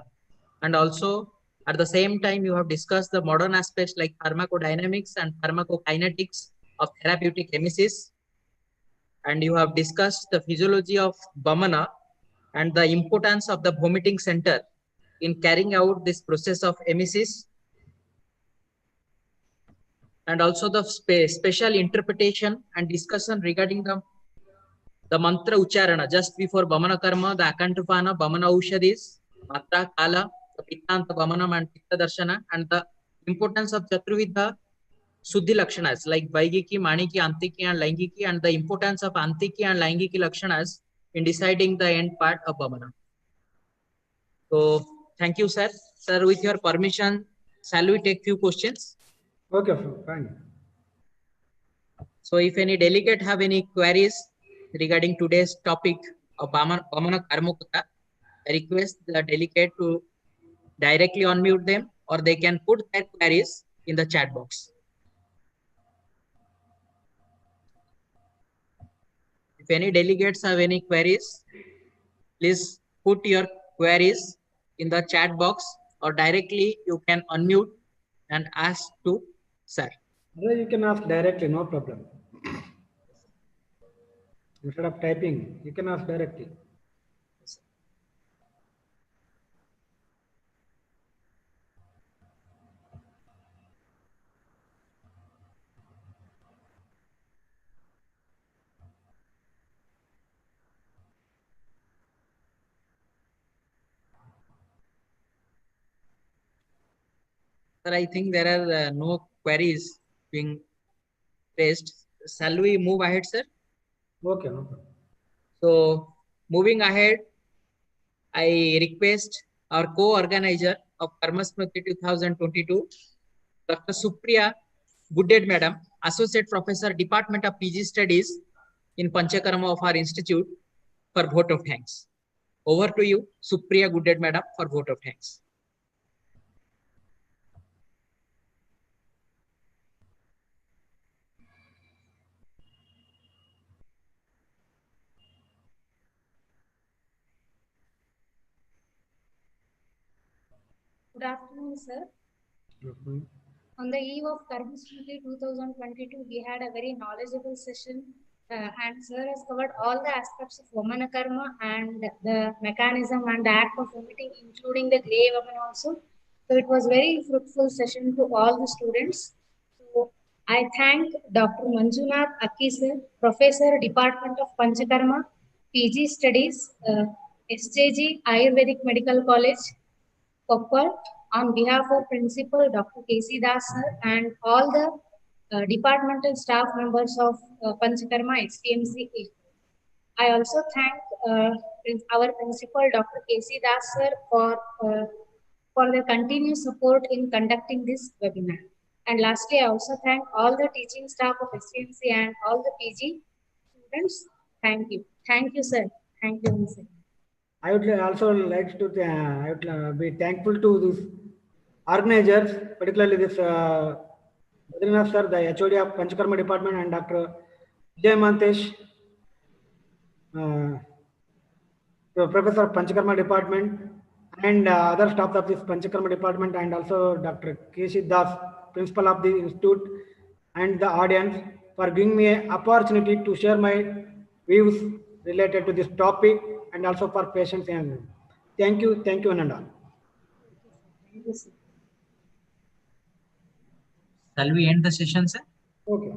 Speaker 3: And also at the same time, you have discussed the modern aspects like pharmacodynamics and pharmacokinetics of therapeutic emesis. And you have discussed the physiology of Vamana and the importance of the vomiting center in carrying out this process of emesis, and also the special interpretation and discussion regarding the mantra ucharana just before Vamana Karma, the Akantupana, Vamana Ushadis, Matra Kala, the Pittanta Vamanam and Pitta Darshana, and the importance of Chaturvidha Suddhi Lakshanas like Vaigiki, Maniki, Antiki, and Laingiki, and the importance of Antiki and Laingiki Lakshanas in deciding the end part of Vamana. So, thank you, sir. Sir, with your permission, shall we take few questions?
Speaker 2: Okay, fine.
Speaker 3: So, if any delegate have any queries regarding today's topic of Vamana Karmukata, I request the delegate to directly unmute them, or they can put their queries in the chat box. If any delegates have any queries, please put your queries in the chat box, or directly you can unmute and ask to sir.
Speaker 2: You can ask directly, no problem. Instead of typing, you can ask directly.
Speaker 3: Sir, I think there are no queries being raised. Shall we move ahead, sir?
Speaker 2: Okay, no problem.
Speaker 3: So, moving ahead, I request our co-organizer of Karma Smriti 2022, Dr. Supriya Goodhead Madam, Associate Professor, Department of PG Studies in Panchakarma of our institute, for vote of thanks. Over to you, Supriya Goodhead Madam, for vote of thanks.
Speaker 6: Good afternoon, sir. On the eve of Karma Smriti 2022, we had a very knowledgeable session, and sir has covered all the aspects of Vamana Karma and the mechanism and the act of vomiting, including the grey Vamana also. So it was very fruitful session to all the students. So I thank Dr. Manjunath Akki, sir, Professor, Department of Panchakarma, PG Studies, SJG Ayurvedic Medical College, Koppal, on behalf of Principal Dr. K.C. Das sir and all the departmental staff members of Panchakarma HTMC. I also thank our Principal Dr. K.C. Das sir for their continuous support in conducting this webinar. And lastly, I also thank all the teaching staff of HTMC and all the PG students. Thank you. Thank you, sir. Thank you, sir.
Speaker 2: I would also like to be thankful to these organizers, particularly this Manjunath sir, the HOD of Panchakarma department, and Dr. Vijay Mantesh, Professor of Panchakarma department, and other staff of this Panchakarma department, and also Dr. K.C. Das, principal of the institute, and the audience for giving me an opportunity to share my views related to this topic, and also for patience. And thank you, Ananda.
Speaker 6: Thank you, sir.
Speaker 3: Shall we end the session, sir?
Speaker 2: Okay.